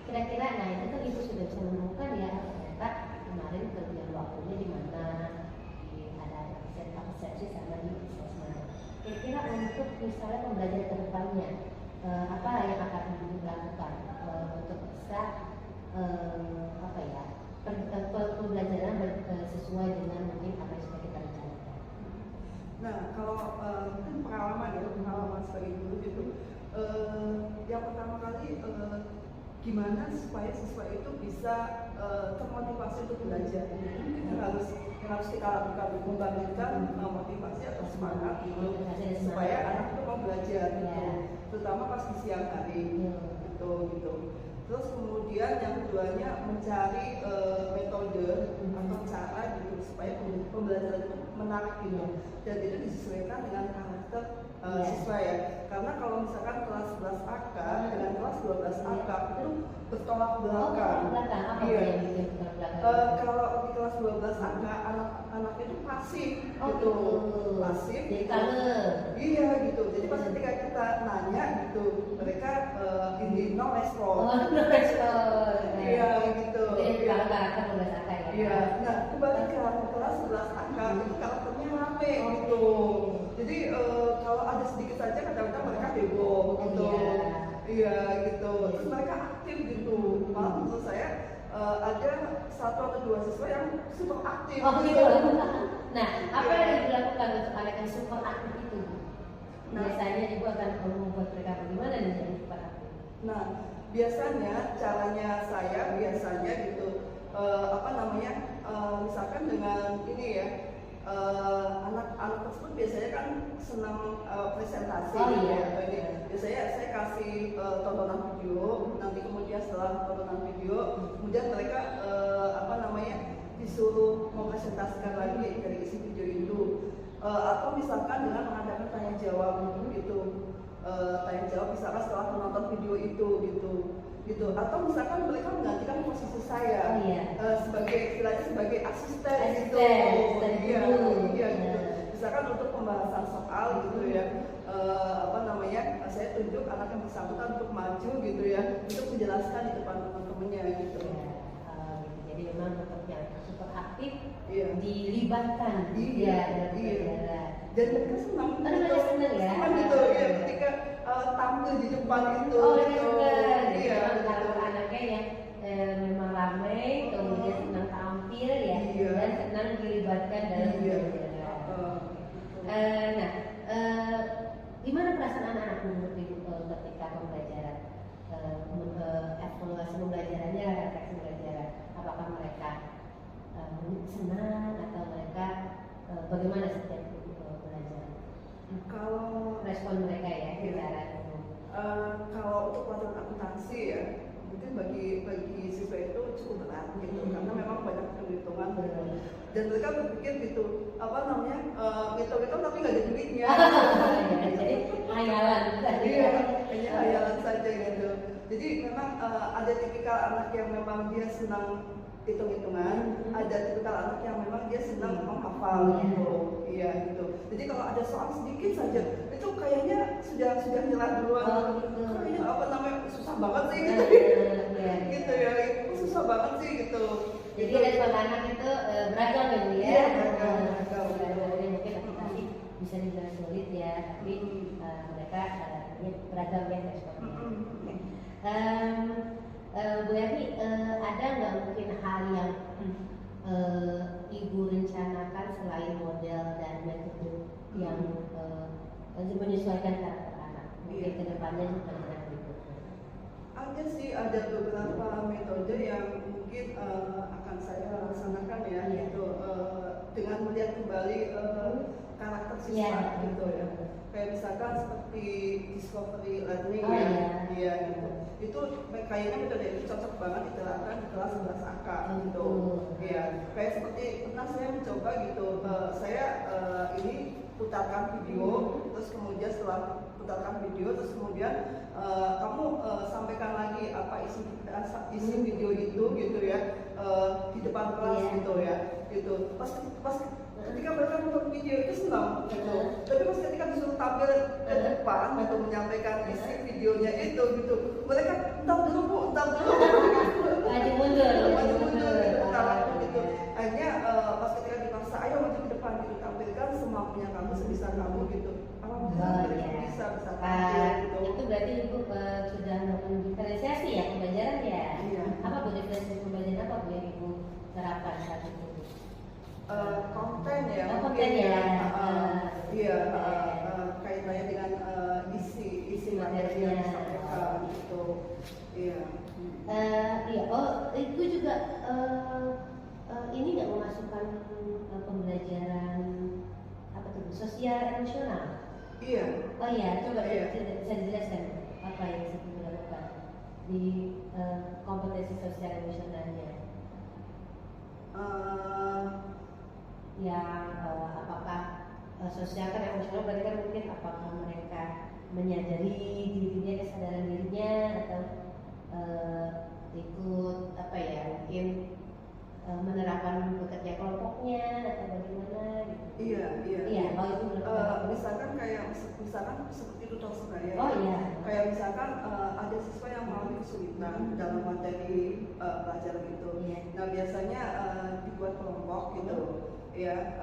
kira-kira, nah itu kan ibu sudah bisa menemukan ya ternyata kemarin kegiatan waktunya di mana, ada persepsi sama di assessment. Kira-kira untuk misalnya pembelajaran ke depannya, apa yang akan dilakukan untuk bisa apa ya pembelajaran sesuai dengan mungkin apa yang sudah kita rencanakan. Nah, kalau mungkin pengalaman sebagai guru gitu, yang pertama kali gimana supaya siswa itu bisa termotivasi untuk belajar. Itu yang harus kita lakukan, membangkitkan motivasi atau semangat gitu, supaya anak itu mau belajar gitu, terutama pas di siang hari gitu. Terus kemudian yang keduanya mencari metode atau cara gitu supaya pembelajaran itu menarik gitu, dan itu disesuaikan dengan karakter siswa ya. Karena kalau misalkan kelas 11 AK dengan kelas 12 AK itu bertolak belakang. Iya. Kalau di kelas 12 AK anak-anak itu pasif gitu, pasif. Jadi kalem. Iya gitu. Jadi pas ketika kita nanya gitu, mereka ini no respon. Iya gitu. Kalau karakter 12 AK ya. Iya. Nah, kembali ke kelas 11 AK itu karakternya rame gitu. Jadi kalau ada sedikit saja kadang-kadang mereka heboh gitu. Iya gitu. Terus mereka aktif gitu. Malah menurut saya ada satu atau dua siswa yang super aktif. Gitu. Nah, apa yang dilakukan untuk anak yang super aktif itu? Biasanya ibu akan membuat mereka bagaimana menjadi super aktif? Nah, biasanya caranya saya gitu, misalkan dengan ini ya, anak-anak tersebut biasanya kan senang presentasi gitu ya. Ini biasanya saya kasih tontonan video, nanti kemudian setelah tontonan video, kemudian mereka disuruh mempresentasikan lagi dari isi video itu, atau misalkan dengan mengadakan tanya jawab gitu. Tanya jawab misalkan setelah menonton video itu gitu, atau misalkan mereka menggantikan posisi saya sebagai asisten gitu. Iya gitu. Misalkan untuk pembahasan soal gitu ya, saya tunjuk anak yang bersangkutan untuk maju gitu ya, untuk menjelaskan di depan teman-temannya gitu. Jadi memang untuk yang super aktif Iya. dilibatkan dalam pelajaran. Dan mereka senang gitu ya ketika tampil di depan itu. Iya. Kalau anaknya yang memang ramai, kemudian senang tampil ya, dan senang dilibatkan dalam pelajaran. Gimana perasaan anak-anak menurut ibu ketika pembelajaran, evaluasi pembelajarannya, refleksi pelajaran? Apakah mereka senang atau mereka bagaimana setiap belajar? Kalau respon mereka ya secara kalau untuk pelajaran akuntansi ya, mungkin bagi siswa itu cukup berat gitu, karena memang banyak perhitungan dan mereka berpikir gitu, hitung-hitung tapi nggak ada duitnya. Jadi hayalan. Iya, hanya hayalan saja gitu. Jadi memang ada tipikal anak yang memang dia senang hitung-hitungan, ada tipikal anak yang memang dia senang menghafal gitu. Iya gitu. Jadi kalau ada soal sedikit saja, itu kayaknya sudah nyerah duluan. Kayaknya susah banget sih gitu. Gitu ya, itu susah banget sih gitu. Jadi respon anak itu beragam ya Bu ya. Iya, beragam. Mungkin akuntansi bisa dibilang sulit ya, tapi mereka beragam ya responnya. Bu Yani, ada nggak mungkin hal yang ibu rencanakan selain model dan metode yang menyesuaikan karakter anak? Mungkin kedepannya bagaimana berikutnya? Ada sih, ada beberapa metode yang mungkin akan saya laksanakan ya, gitu, dengan melihat kembali karakter siswa gitu ya. kayak misalkan seperti discovery learning Oh, ya, iya. iya gitu. Itu kayaknya metode itu cocok banget diterapkan di kelas 11 AK gitu. Iya, kayak seperti pernah saya mencoba gitu, saya ini putarkan video, terus kemudian setelah putarkan video, terus kemudian kamu sampaikan lagi apa isi video itu gitu ya, di depan kelas gitu ya, gitu. Pas ketika mereka nonton video itu senang gitu, tapi pas ketika disuruh tampil ke depan untuk menyampaikan isi videonya itu gitu, mereka entar dulu bu, entar dulu Maju mundur. gitu, gitu. Akhirnya pas ketika dipaksa, ayo maju ke depan gitu, tampilkan semampunya kamu, sebisa kamu gitu. Alhamdulillah mereka bisa tampil gitu. Itu berarti Ibu sudah melakukan diferensiasi ya pembelajaran ya? Iya. Apa Bu diferensiasi pembelajaran apa Bu yang Ibu terapkan saat itu? Konten ya, Oh, konten ya. Iya, kaitannya dengan isi materi yang disampaikan gitu. Iya. Iya, oh itu juga ini nggak memasukkan pembelajaran apa tuh sosial emosional? Iya. Oh iya, coba Iya. bisa dijelaskan apa yang Ibu lakukan di kompetensi sosial emosionalnya? Yang apakah sosial kan emosional berarti kan mungkin apakah mereka menyadari dirinya, kesadaran dirinya, atau ikut apa ya mungkin menerapkan bekerja kelompoknya atau bagaimana gitu. Iya. Iya, oh itu Misalkan seperti tutor sebaya. Oh iya. Kayak misalkan ada siswa yang mengalami kesulitan dalam materi pelajaran itu. Iya. Nah biasanya dibuat kelompok gitu. Ya,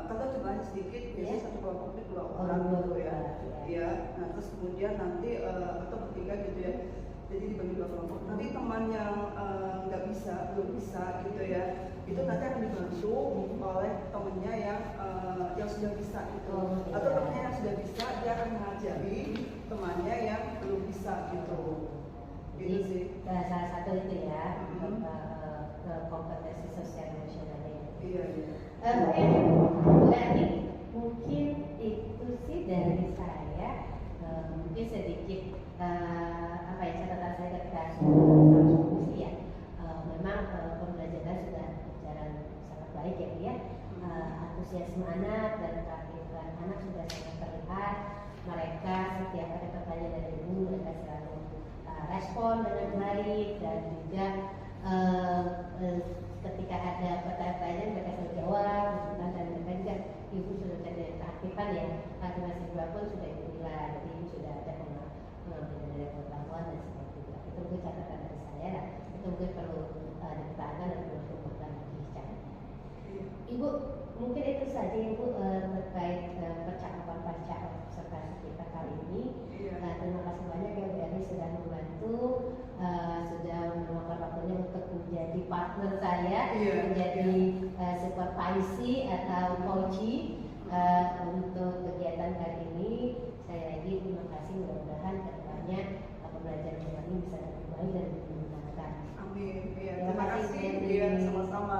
kalau jumlahnya sedikit, biasanya Iya. satu kelompok itu 2 Oh, orang gitu dua, ya. iya. Iya. Nah terus kemudian nanti atau bertiga gitu ya. Jadi dibagi 2 kelompok. Nanti teman yang belum bisa gitu ya, itu nanti akan dibantu oleh temennya yang sudah bisa itu. Oh, Atau iya. temennya yang sudah bisa, dia akan mengajari temannya yang belum bisa gitu. Gitu Jadi sih. salah satu itu ya kompetensi sosial emosionalnya. Iya. Oke, berarti mungkin itu sih dari saya, mungkin sedikit apa ya catatan saya ketika sudah diskusi ya. Memang pembelajaran sudah berjalan sangat baik ya Bu ya. Antusiasme anak dan keaktifan anak sudah sangat terlihat. Mereka setiap ada pertanyaan dari Ibu mereka selalu respon dengan baik, dan juga ketika ada pertanyaan mereka selalu jawab gitu kan. Dan mereka juga Ibu sudah ada keaktifan ya, keaktifan siswa pun sudah Ibu nilai, jadi Ibu sudah ada pengambilan dari pengetahuan dan seperti itu. Itu mungkin catatan dari saya lah. Itu mungkin perlu dipertahankan dan perlu dikembangkan lagi secara. Ibu, mungkin itu saja Ibu terkait percakapan serta kita kali ini. Terima kasih banyak ya Bu Erni sudah membantu, sudah meluangkan waktunya untuk menjadi partner saya, menjadi supervisi atau coaching untuk kegiatan kali ini. Saya lagi terima kasih, mudah-mudahan kedepannya pembelajaran ini bisa lebih baik dan lebih menyenangkan. Amin. Iya. Terima Terima kasih, kasih. Bu Iya, Erni. sama-sama.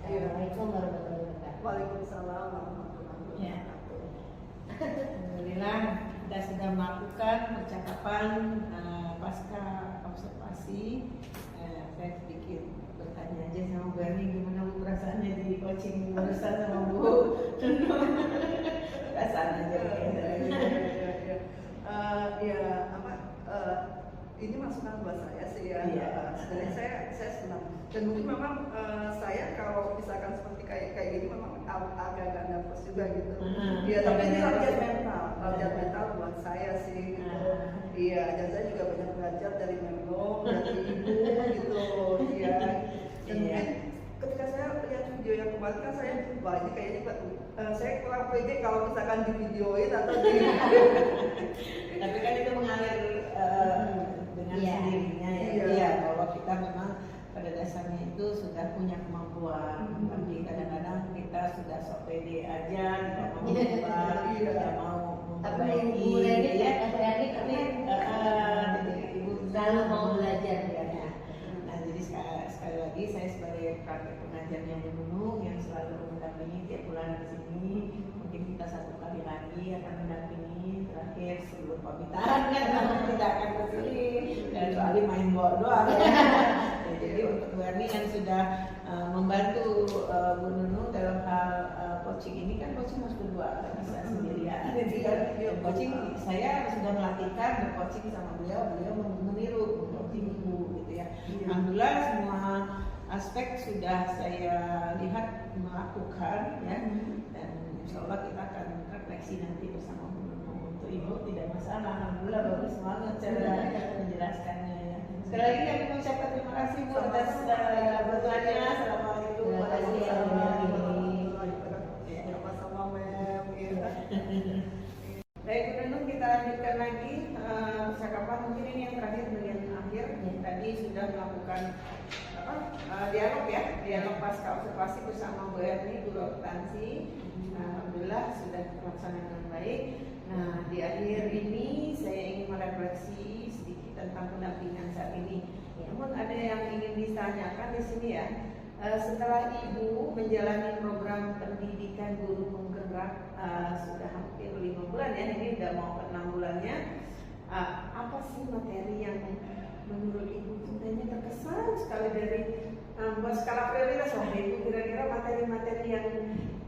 Iya. Assalamualaikum warahmatullahi wabarakatuh. Waalaikumsalam warahmatullahi Ya. wabarakatuh. Alhamdulillah kita sudah melakukan percakapan pasca observasi. Saya sedikit bertanya aja sama Bu Erni, gimana Bu perasaannya di coaching barusan sama Bu? Perasaan aja. Ini masukan buat saya sih ya. Iya. Sebenarnya saya senang. Dan mungkin memang saya kalau misalkan seperti kayak gini memang agak nervous juga gitu. Iya, tapi ini latihan mental buat saya sih gitu. Iya, dan saya juga banyak belajar dari Memo, dari Ibu gitu. Iya. Dan mungkin ketika saya lihat video yang kemarin kan saya wah ini kayaknya saya kurang pede kalau misalkan di videoin atau di Tapi kan itu mengalir dengan sendirinya ya. Iya, bahwa kita memang pada dasarnya itu sudah punya kemampuan. Tapi kadang-kadang kita sudah sok pede aja, tidak mau berubah, tidak mau memperbaiki. Ya, tapi Ibu selalu mau belajar ya. Nah, jadi sekali lagi saya sebagai praktek pengajar yang dulu yang selalu mendampingi tiap bulan di sini mungkin kita 1 kali lagi akan mendampingi terakhir sebelum pamitan kan, karena tidak akan kesini kecuali main bola doang. Ya, jadi untuk Bu Erni yang sudah membantu Bu Nunu dalam hal coaching ini kan, coaching harus berdua, nggak bisa sendirian. Jadi kan coaching saya sudah melatihkan bercoaching sama beliau meniru coaching Ibu gitu ya. Alhamdulillah semua aspek sudah saya lihat melakukan ya, dan insya Allah kita akan refleksi nanti bersama Bu Nunu. Untuk Ibu tidak masalah, alhamdulillah bagus banget cara menjelaskannya ya. Sekali lagi kami mengucapkan terima kasih Bu atas bantuannya. Assalamualaikum warahmatullahi wabarakatuh. Sama-sama Mem. Baik Bu Nunu, kita lanjutkan lagi percakapan, mungkin ini yang terakhir dengan akhir. Tadi sudah melakukan dialog ya, dialog pasca observasi bersama Bu Erni, guru akuntansi. Alhamdulillah sudah terlaksana dengan baik. Nah, di akhir ini saya ingin merefleksi sedikit tentang pendampingan saat ini. Namun ada yang ingin ditanyakan di sini ya. Setelah Ibu menjalani program pendidikan guru penggerak sudah hampir 5 bulan ya, ini udah mau ke 6 bulannya. Apa sih materi yang menurut Ibu sebenarnya terkesan sekali dari buat skala prioritas? Wah, Ibu kira-kira materi-materi yang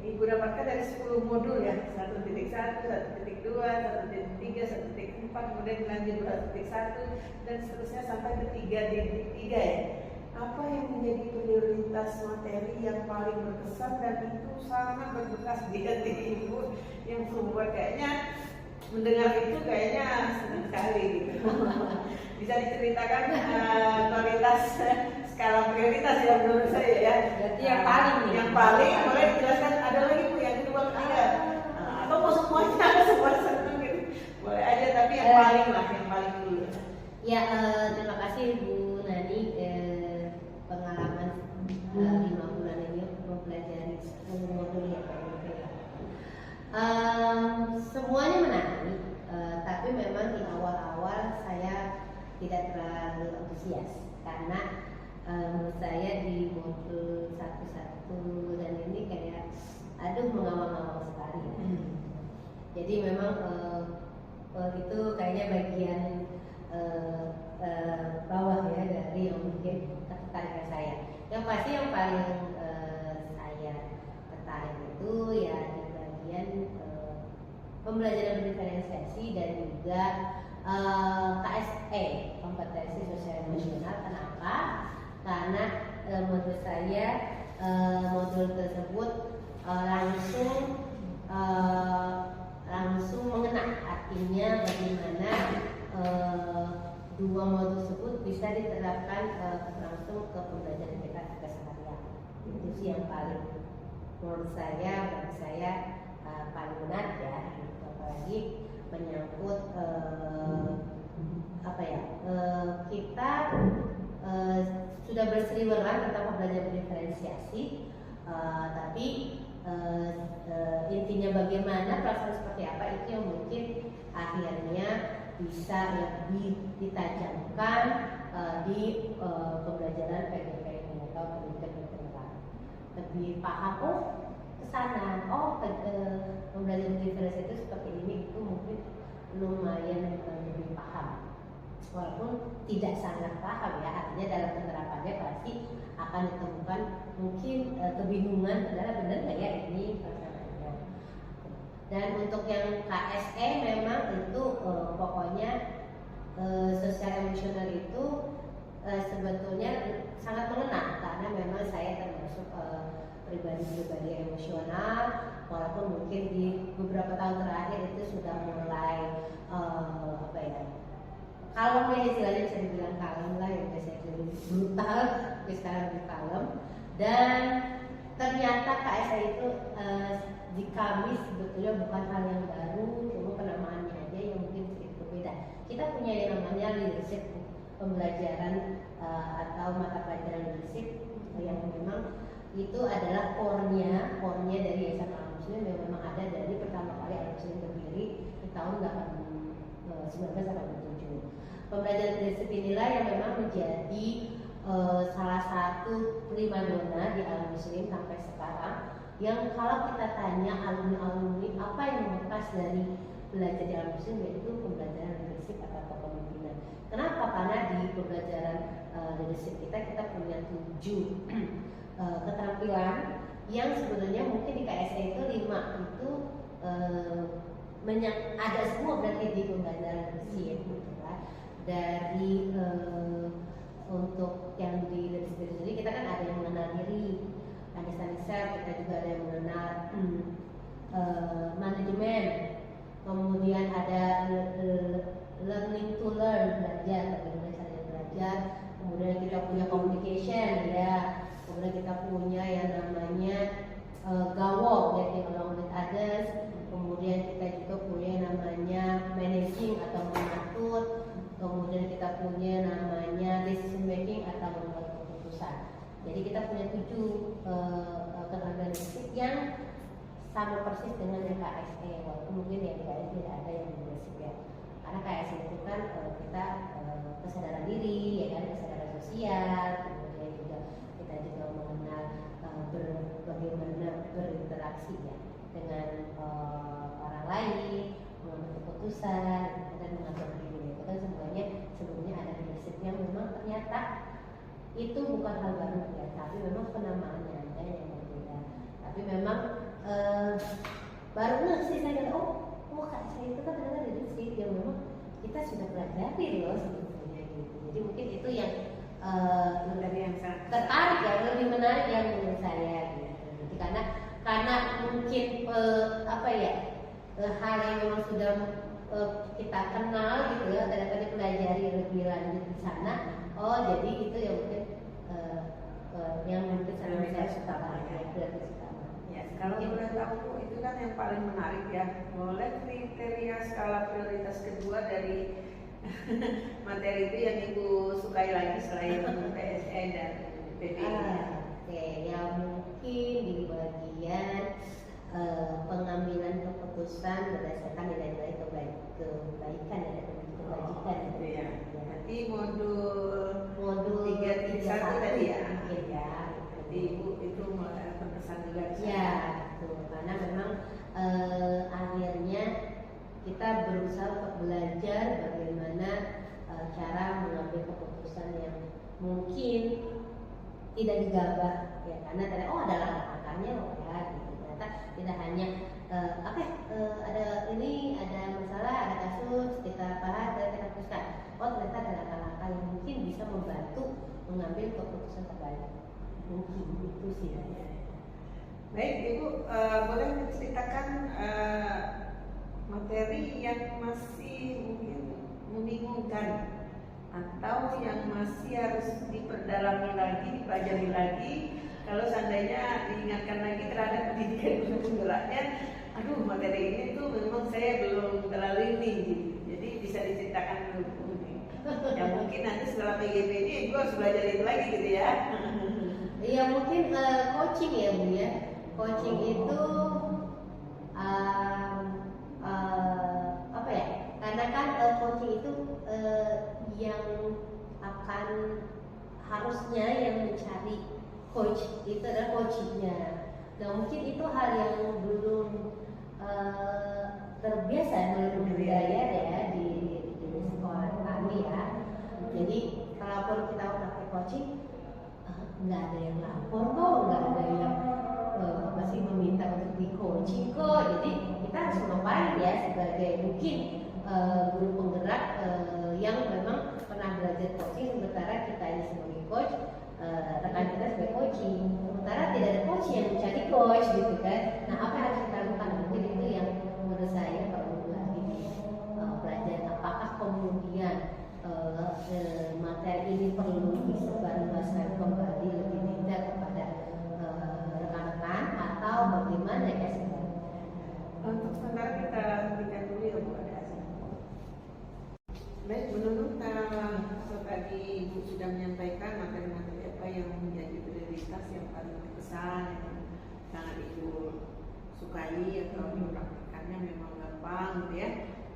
Ibu dapatkan dari 10 modul ya, 1.1, 1.2, 1.3, 1.4, kemudian lanjut 2.1 dan seterusnya sampai ke 3.3 ya. Apa yang menjadi prioritas materi yang paling berkesan dan itu sangat berbekas di hati Ibu yang membuat kayaknya mendengar itu kayaknya senang sekali gitu. Bisa diceritakan kualitas skala prioritas ya menurut saya ya. Berarti yang paling nih. Yang paling boleh dijelaskan, ada lagi Bu yang kedua ketiga. Atau mau semuanya semua senang gitu. Boleh aja tapi yang paling lah, yang paling dulu. Ya, terima kasih Bu Nani. Pengalaman 5 bulan ini mempelajari 10 modul yang berbeda. Semuanya menarik, tapi memang di awal-awal saya tidak terlalu antusias karena menurut saya di modul 1 dan ini kayak aduh mengawang-awang sekali. Jadi memang itu kayaknya bagian bawah ya dari yang mungkin ketertarikan saya. Yang pasti yang paling saya tertarik itu ya di bagian pembelajaran diferensiasi dan juga KSE, kompetensi sosial emosional. Kenapa? Karena menurut saya modul tersebut langsung mengena, artinya bagaimana 2 modul tersebut bisa diterapkan langsung ke pembelajaran kita keseharian. Itu sih yang paling menurut saya, bagi saya paling menarik ya. Apalagi menyangkut kita sudah berseliweran tentang pembelajaran diferensiasi, tapi intinya bagaimana pelaksanaan seperti apa itu yang mungkin akhirnya bisa lebih ditajamkan di pembelajaran PGP ini atau pendidikan berkelanjutan. Lebih paham kesana, pembelajaran diferensiasi itu seperti ini, itu mungkin lumayan lebih paham. Walaupun tidak sangat paham ya, artinya dalam penerapannya pasti akan ditemukan mungkin kebingungan, benar nggak ya ini pelaksanaannya. Dan untuk yang KSE memang itu pokoknya sosial emosional itu sebetulnya sangat mengena karena memang saya termasuk pribadi emosional, walaupun mungkin di beberapa tahun terakhir itu sudah mulai kalem ya, istilahnya bisa dibilang kalem lah, yang biasanya lebih brutal tapi sekarang lebih kalem. Dan ternyata KSE itu di kami sebetulnya bukan hal yang baru, cuma penamaannya aja yang mungkin sedikit berbeda. Kita punya yang namanya leadership, pembelajaran atau mata pelajaran leadership yang memang itu adalah core-nya dari Yayasan Al-Muslim yang memang ada dari pertama kali Al-Muslim berdiri di tahun 1987. Pembelajaran leadership inilah yang memang menjadi salah satu primadona di Al-Muslim sampai sekarang, yang kalau kita tanya alumni-alumni apa yang membekas dari belajar di Al-Muslim, yaitu pembelajaran leadership atau kepemimpinan. Kenapa? Karena di pembelajaran leadership kita punya 7 keterampilan yang sebenarnya mungkin di KSE itu 5 itu ada semua berarti di pembelajaran leadership gitu kan. Dari untuk yang di leadership sendiri kita kan ada yang mengenal diri, understanding self, kita juga ada yang mengenal manajemen, kemudian ada learning to learn, belajar, bagaimana cara belajar, kemudian kita punya communication ya, kemudian kita punya yang namanya gawo, getting along with others, kemudian kita juga punya yang namanya managing atau mengatur, kemudian kita punya namanya decision making atau membuat keputusan. Jadi kita punya 7 keterampilan leadership yang sama persis dengan yang KSE, walaupun mungkin yang di KSE tidak ada yang leadership ya. Karena KSE itu kan kita kesadaran diri, ya kan, kesadaran sosial, kemudian juga kita juga mengenal bagaimana berinteraksi ya dengan orang lain, mengambil keputusan dan mengatur diri. Itu kan semuanya sebelumnya ada leadership yang memang ternyata itu bukan hal baru ya, tapi memang penamaannya ada yang berbeda. Tapi memang baru sih saya kata, kak saya itu kan ternyata leadership yang memang kita sudah pelajari loh sebetulnya gitu. Jadi mungkin itu yang dari yang sangat tertarik ya, lebih menarik ya menurut saya gitu. Jadi karena mungkin apa ya, hal yang memang sudah kita kenal gitu ya, kadang-kadang pelajari lebih lanjut di sana. Oh jadi itu yang mungkin yang mungkin saya suka banget ya. Kalau boleh tahu itu kan yang paling menarik ya. Boleh kriteria skala prioritas kedua dari materi itu yang Ibu sukai lagi selain PSE dan PBI? Oke, ya mungkin di bagian pengambilan keputusan berdasarkan nilai-nilai kebaikan dan kebajikan. Ya. Nanti modul 331 331 tadi ya. mungkin ya. Jadi Ibu itu pesan juga. Ya, betul. Karena memang akhirnya kita berusaha untuk belajar bagaimana cara mengambil keputusan yang mungkin tidak digabah ya, karena tadi ada langkah-langkahnya ya gitu. Ternyata tidak hanya ada masalah, ada kasus, kita bahas dan kita putuskan. Ternyata ada langkah-langkah yang mungkin bisa membantu mengambil keputusan terbaik. Mungkin itu sih ya. Baik, Ibu boleh menceritakan materi yang masih mungkin membingungkan atau yang masih harus diperdalami lagi, dipelajari lagi. Kalau seandainya diingatkan lagi terhadap pendidikan guru penggeraknya, aduh materi ini tuh memang saya belum terlalu ini gitu. Jadi bisa diceritakan dulu nih. Ya mungkin nanti setelah PGP ini Ibu harus belajar itu lagi gitu ya. Iya mungkin coaching ya Bu ya. Coaching itu apa ya? Karena kan coaching itu yang akan harusnya yang mencari coach itu adalah coachingnya. Nah mungkin itu hal yang belum terbiasa, belum budaya ya di sekolah kami ya. Jadi kalaupun kita pakai coaching, nggak ada yang lapor kok, nggak ada yang masih meminta untuk di coaching kok. Jadi kita harus ngapain ya sebagai mungkin guru penggerak yang memang pernah belajar coaching, sementara kita ini sebagai coach, rekan kita sebagai coaching, sementara tidak ada coach yang mencari coach gitu kan. Nah apa yang harus kita lakukan? Mungkin itu yang menurut saya perlu lagi belajar. Apakah kemudian materi ini perlu disebarluaskan kembali lebih detail kepada rekan-rekan atau bagaimana ya sebenarnya? Untuk sementara kita hentikan dulu ya Bu, ada azan. Baik, menurut tadi Ibu sudah menyampaikan materi-materi apa yang menjadi prioritas yang paling berkesan, yang sangat Ibu sukai atau dipraktikannya memang gampang gitu ya.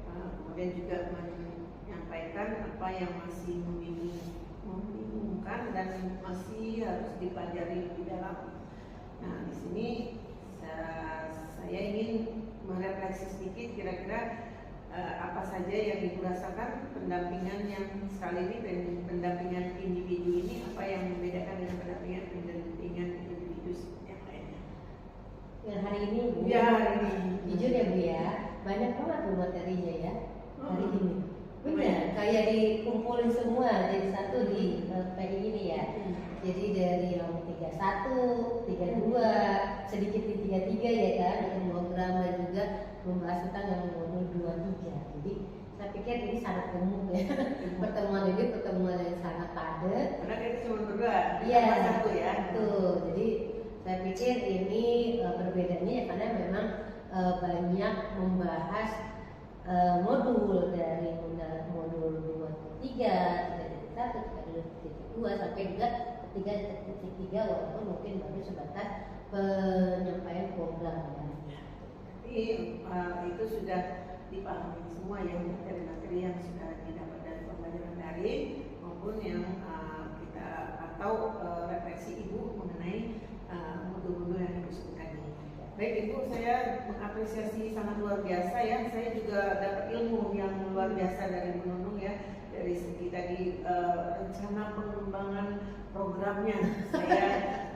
Kemudian juga menyampaikan apa yang masih membingungkan dan masih harus dipelajari lebih dalam. Nah, di sini saja yang ibu rasakan pendampingan yang sekali ini pendampingan individu ini, apa yang membedakan dengan pendampingan individu yang lainnya? Yang hari ini Bu, Ya, hari ini. jujur ya Bu ya, banyak banget Bu materinya ya hari ini. Benar. Benar, kayak dikumpulin semua jadi satu di PI ini ya. Jadi dari yang 31, 32, sedikit di 33 ya kan, untuk program dan juga membahas tentang yang modul 23. Jadi saya pikir ini sangat gemuk ya. Pertemuan ini pertemuan yang sangat padat. Karena kita cuma berdua, Iya, tambah satu ya. betul. Jadi saya pikir ini perbedaannya ya karena memang banyak membahas modul dari modul 23, 1, 2 sampai juga 3.3 walaupun mungkin baru sebatas penyampaian program ya. Jadi itu sudah dipahami semua ya, materi-materi yang sudah didapat dari pembelajaran daring maupun yang kita atau refleksi ibu mengenai modul-modul yang ibu sebut tadi. Baik ibu, saya mengapresiasi sangat luar biasa ya. Saya juga dapat ilmu yang luar biasa dari Bu Nunung ya, dari segi tadi rencana pengembangan programnya. Saya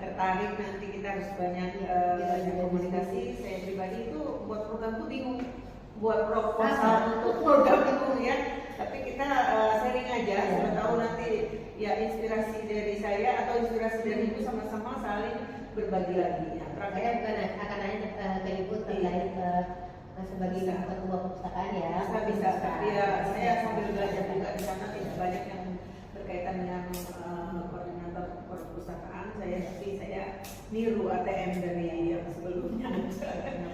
tertarik, nanti kita harus banyak komunikasi. Saya pribadi itu buat program tuh bingung, buat proposal untuk program bingung ya. Tapi kita sharing aja, siapa tahu nanti ya inspirasi dari saya atau inspirasi dari ibu sama-sama saling berbagi lagi ya. Saya bukan akan nanya ke ibu terkait sebagai ketua perpustakaan ya. Bisa. Ya, saya sambil belajar juga di sana, tidak banyak yang berkaitan dengan koordinator perpustakaan. Saya niru ATM dari yang sebelumnya.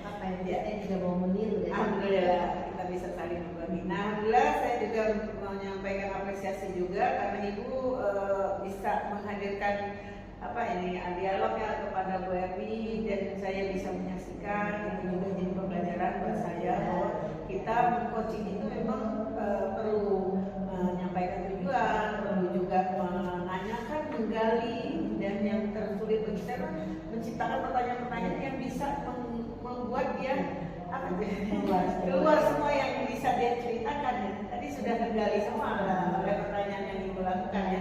Apa yang saya juga mau meniru dari Alhamdulillah kita bisa saling berbagi. Nah, alhamdulillah saya juga menyampaikan apresiasi juga karena ibu bisa menghadirkan dialognya kepada Bu Erni, dan saya bisa menyaksikan itu juga jadi pembelajaran buat saya bahwa kita coaching itu memang perlu menyampaikan tujuan, perlu juga menanyakan, menggali, dan yang tersulit bagi kita menciptakan pertanyaan-pertanyaan yang bisa membuat dia keluar semua yang bisa dia ceritakan ya. Tadi sudah tergali semua oleh pertanyaan yang ibu lakukan ya.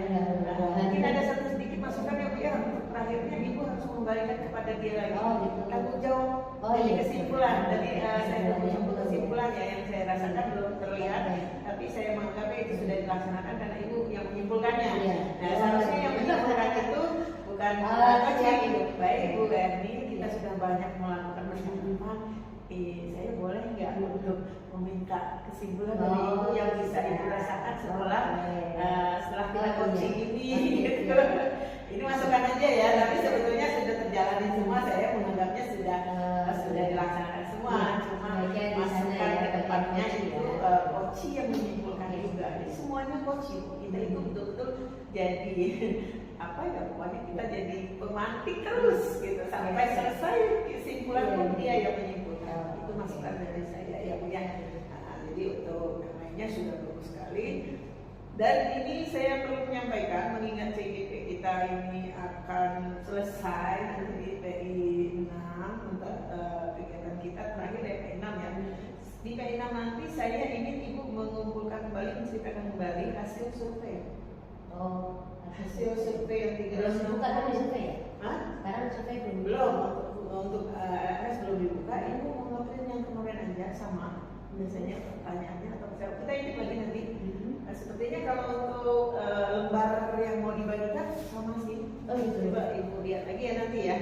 Mungkin ada satu sedikit masukan ya Bu ya, untuk terakhirnya ibu harus mengembalikan kepada dia lagi tanggung jawab dari kesimpulan. Tadi saya belum kesimpulan ya, yang saya rasakan belum terlihat, tapi saya menganggap itu sudah dilaksanakan karena ibu yang menyimpulkannya. Nah, seharusnya yang menyimpulkan itu bukan coaching. Baik Bu Erni, kita sudah banyak melakukan bersama. Saya boleh nggak untuk meminta kesimpulan dari ibu yang bisa ibu rasakan setelah kita coaching ini gitu. Ini masukan aja ya, tapi sebetulnya sudah terjalani semua. Saya menganggapnya sudah dilaksanakan semua. Cuma masukan ke depannya itu coaching yang menyimpulkan juga. Jadi semuanya coaching. Kita itu betul-betul jadi pokoknya kita jadi pemantik terus gitu sampai selesai kesimpulan pun dia yang menyimpulkan. Itu masukan dari saya ya punya. Jadi untuk yang lainnya sudah bagus sekali. Dan ini saya perlu menyampaikan, mengingat CGP kita ini akan selesai nanti di PI 6 untuk kegiatan kita terakhir dari PI 6 ya. Di PI 6 nanti saya ingin ibu mengumpulkan kembali, menceritakan kembali hasil survei. Hasil survei yang 3 belum dibuka kan survei ya? Sekarang survei belum. Untuk LS belum dibuka. Ibu mengobrol yang kemarin aja sama. Biasanya pertanyaannya atau kita intip lagi nanti. Sepertinya kalau untuk lembar yang mau dibagikan sama sih. Coba ibu lihat lagi ya nanti ya.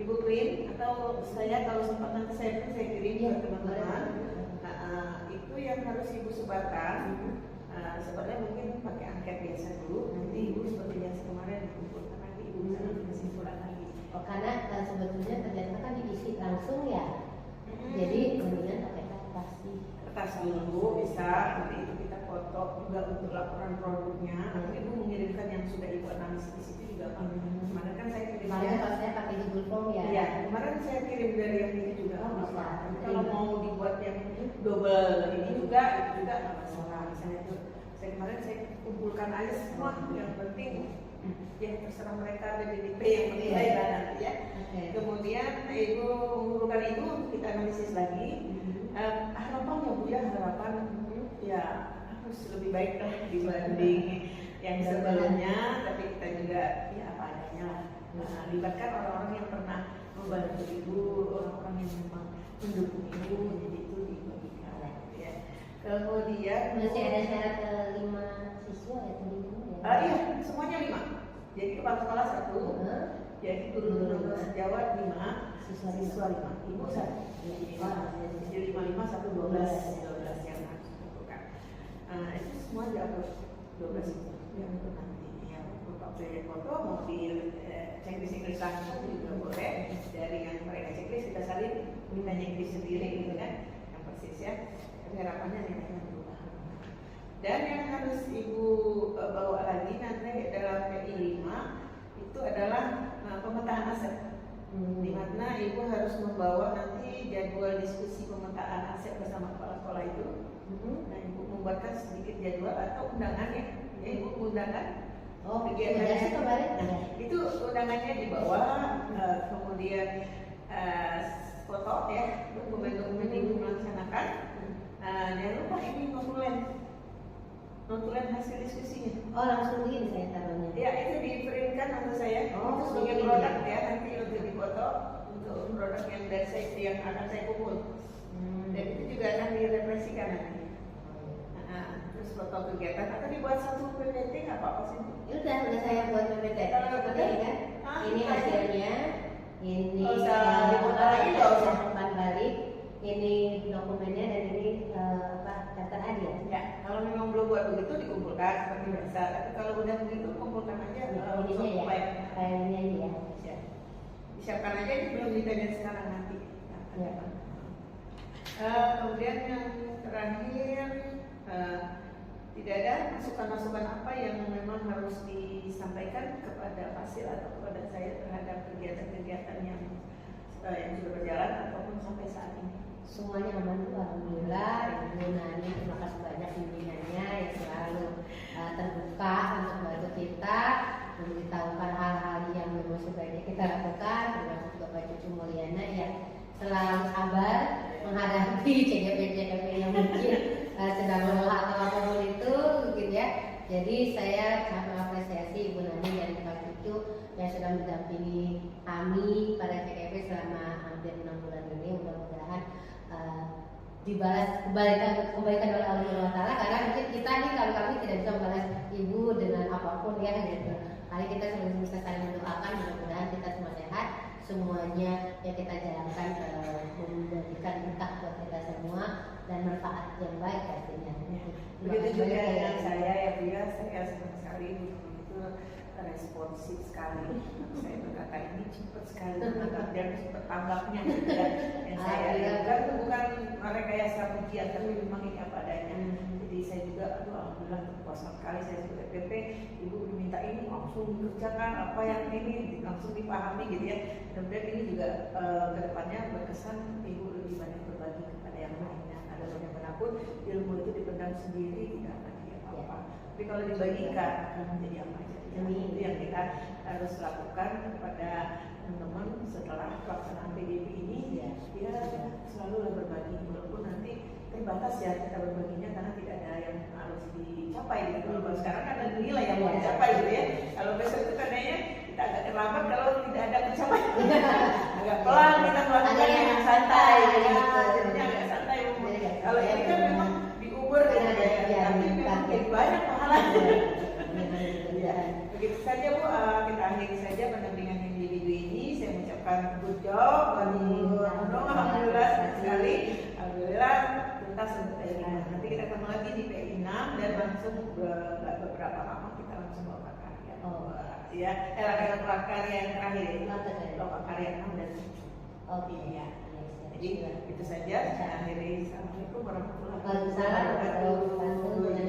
Ibu print atau saya kalau sempat nanti saya kirim ke teman-teman. Itu yang harus ibu sebarkan. Sebenarnya mungkin pakai angket biasa dulu. Nanti ibu seperti biasa kemarin dikumpulkan lagi, ibu bisa nanti kesimpulan lagi. Karena sebetulnya ternyata kan diisi langsung ya. Jadi kemudian pakai kertas dulu bisa, nanti itu kita foto juga untuk laporan produknya. Nanti ibu mengirimkan yang sudah ibu analisis di situ juga. Kemarin kan saya kirim. Kalau saya pakai Google Form ya. Iya, kemarin saya kirim dari yang ini juga bisa. Kalau mau dibuat yang double ini juga, itu juga nggak masalah. Misalnya itu, kemarin saya kumpulkan aja semua. Yang penting ya terserah mereka BPDP yang menilai nanti ya. Kemudian ibu mengumpulkan itu, kita analisis lagi. Harapan ya Bu ya, harapan ya harus lebih baik lah dibanding yang sebelumnya, tapi kita juga ya apa adanya lah. Nah, libatkan orang-orang yang pernah membantu ibu, orang-orang yang memang mendukung ibu, jadi itu dibagikan ya. Kemudian Masih ada syarat 5 siswa ya tadi ya? iya, semuanya 5. Jadi kepala sekolah 1, jadi guru sejawat 5, siswa 5, ibu 1. Jadi 5, 1, 12 yang harus dilakukan. Itu semua diatur 12 itu yang untuk nanti ya, untuk pakai foto mau di checklist Inggris langsung juga boleh. Dari yang mereka checklist kita salin minta Inggris sendiri gitu kan, yang persis ya. Tapi harapannya nilainya berubah. Dan yang harus ibu bawa lagi nanti dalam PI 5 itu adalah pemetaan aset. Di mana ibu harus membawa nanti jadwal diskusi pemetaan aset bersama kepala sekolah itu. Nah, ibu membuatkan sedikit jadwal atau undangannya. Ya, ibu undangan. Kegiatannya kemarin. Nah, itu undangannya dibawa, kemudian foto ya, dokumen-dokumen ibu melaksanakan. Jangan lupa ini notulen hasil diskusinya. Oh, langsung ini saya taruhnya. Ya, itu di-printkan untuk saya. Oh, itu sebagai ini produk ya. ya, nanti untuk difoto untuk produk yang dari saya yang akan saya kumpul. Dan itu juga akan direpresikan nanti. Terus foto kegiatan atau dibuat satu PPT nggak apa-apa sih? Udah saya buat PPT. Seperti ini kan. Ini hasilnya. Ini nggak usah dipoto lagi, nggak usah umpan balik. Ini dokumennya dan ini daftar hadiah. Ya, kalau memang belum buat begitu dikumpulkan seperti biasa. Tapi kalau udah begitu kumpulkan aja. Ininya ya. Filenya ini ya. Ya. Disiapkan aja, belum ditanya sekarang nanti. Ya. Kemudian yang terakhir tidak ada masukan-masukan apa yang memang harus disampaikan kepada Fasil atau kepada saya terhadap kegiatan-kegiatan yang sudah berjalan ataupun sampai saat ini. Semuanya aman tuh, alhamdulillah. Ibu Nani terima kasih banyak bimbingannya yang selalu terbuka untuk membantu kita memberitahukan hal-hal yang memang sebaiknya kita lakukan, termasuk Bapak Cucu Mulyana yang selalu sabar menghadapi CGP yang mungkin sedang lelah atau apapun itu gitu ya. Jadi saya sangat mengapresiasi Ibu Nani dan Pak Cucu yang sudah mendampingi kami pada CGP selama hampir 6 bulan ini. Mudah-mudahan kembalikan oleh Allah Subhanahu wa Ta'ala, karena mungkin kita nih kalau kami tidak bisa membalas ibu dengan apapun ya gitu. Kali kita selalu bisa saling mendoakan, mudah-mudahan kita semua sehat, semuanya yang kita jalankan memberikan berkah buat kita semua dan manfaat yang baik pastinya. Begitu juga dengan saya ya Bu ya, saya senang sekali itu responsif sekali. Saya berkata ini cepat sekali dan cepat tanggapnya juga. Yang saya lakukan itu bukan rekayasa pujian, tapi memang ini apa adanya. Jadi saya juga alhamdulillah terpuas sekali. Saya sebagai PP, ibu diminta ini langsung dikerjakan, apa yang ini langsung dipahami gitu ya. Kemudian ini juga kedepannya berkesan ibu lebih banyak berbagi kepada yang lainnya. Ada bagaimanapun ilmu itu dipendam sendiri tidak akan jadi apa-apa. Tapi kalau dibagikan akan menjadi apa aja. Itu yang kita harus lakukan kepada teman-teman setelah pelaksanaan PDB ini. Ya selalu berbagi, walaupun nanti terbatas ya kita berbaginya karena tidak ada yang harus dicapai gitu. Kalau sekarang kan ada nilai yang mau dicapai gitu ya. Kalau besok itu katanya kita agak terlambat kalau tidak ada pencapaian. Agak pelan kita melakukan yang santai ya. Jadinya agak santai. Kalau ini kan memang diuber ya, tapi memang jadi banyak pahalanya. Ya, begitu saja Bu, kita akhiri saja pendampingan individu ini. Saya mengucapkan good job, alhamdulillah senang sekali, alhamdulillah tuntas untuk PI 5. Nanti kita ketemu lagi di PI 6 dan langsung beberapa lama kita langsung bawa karya. Ya, karya yang terakhir itu bawa karya 6 dan 7. Oke ya. Jadi itu saja. Saya akhiri. Assalamualaikum warahmatullahi wabarakatuh.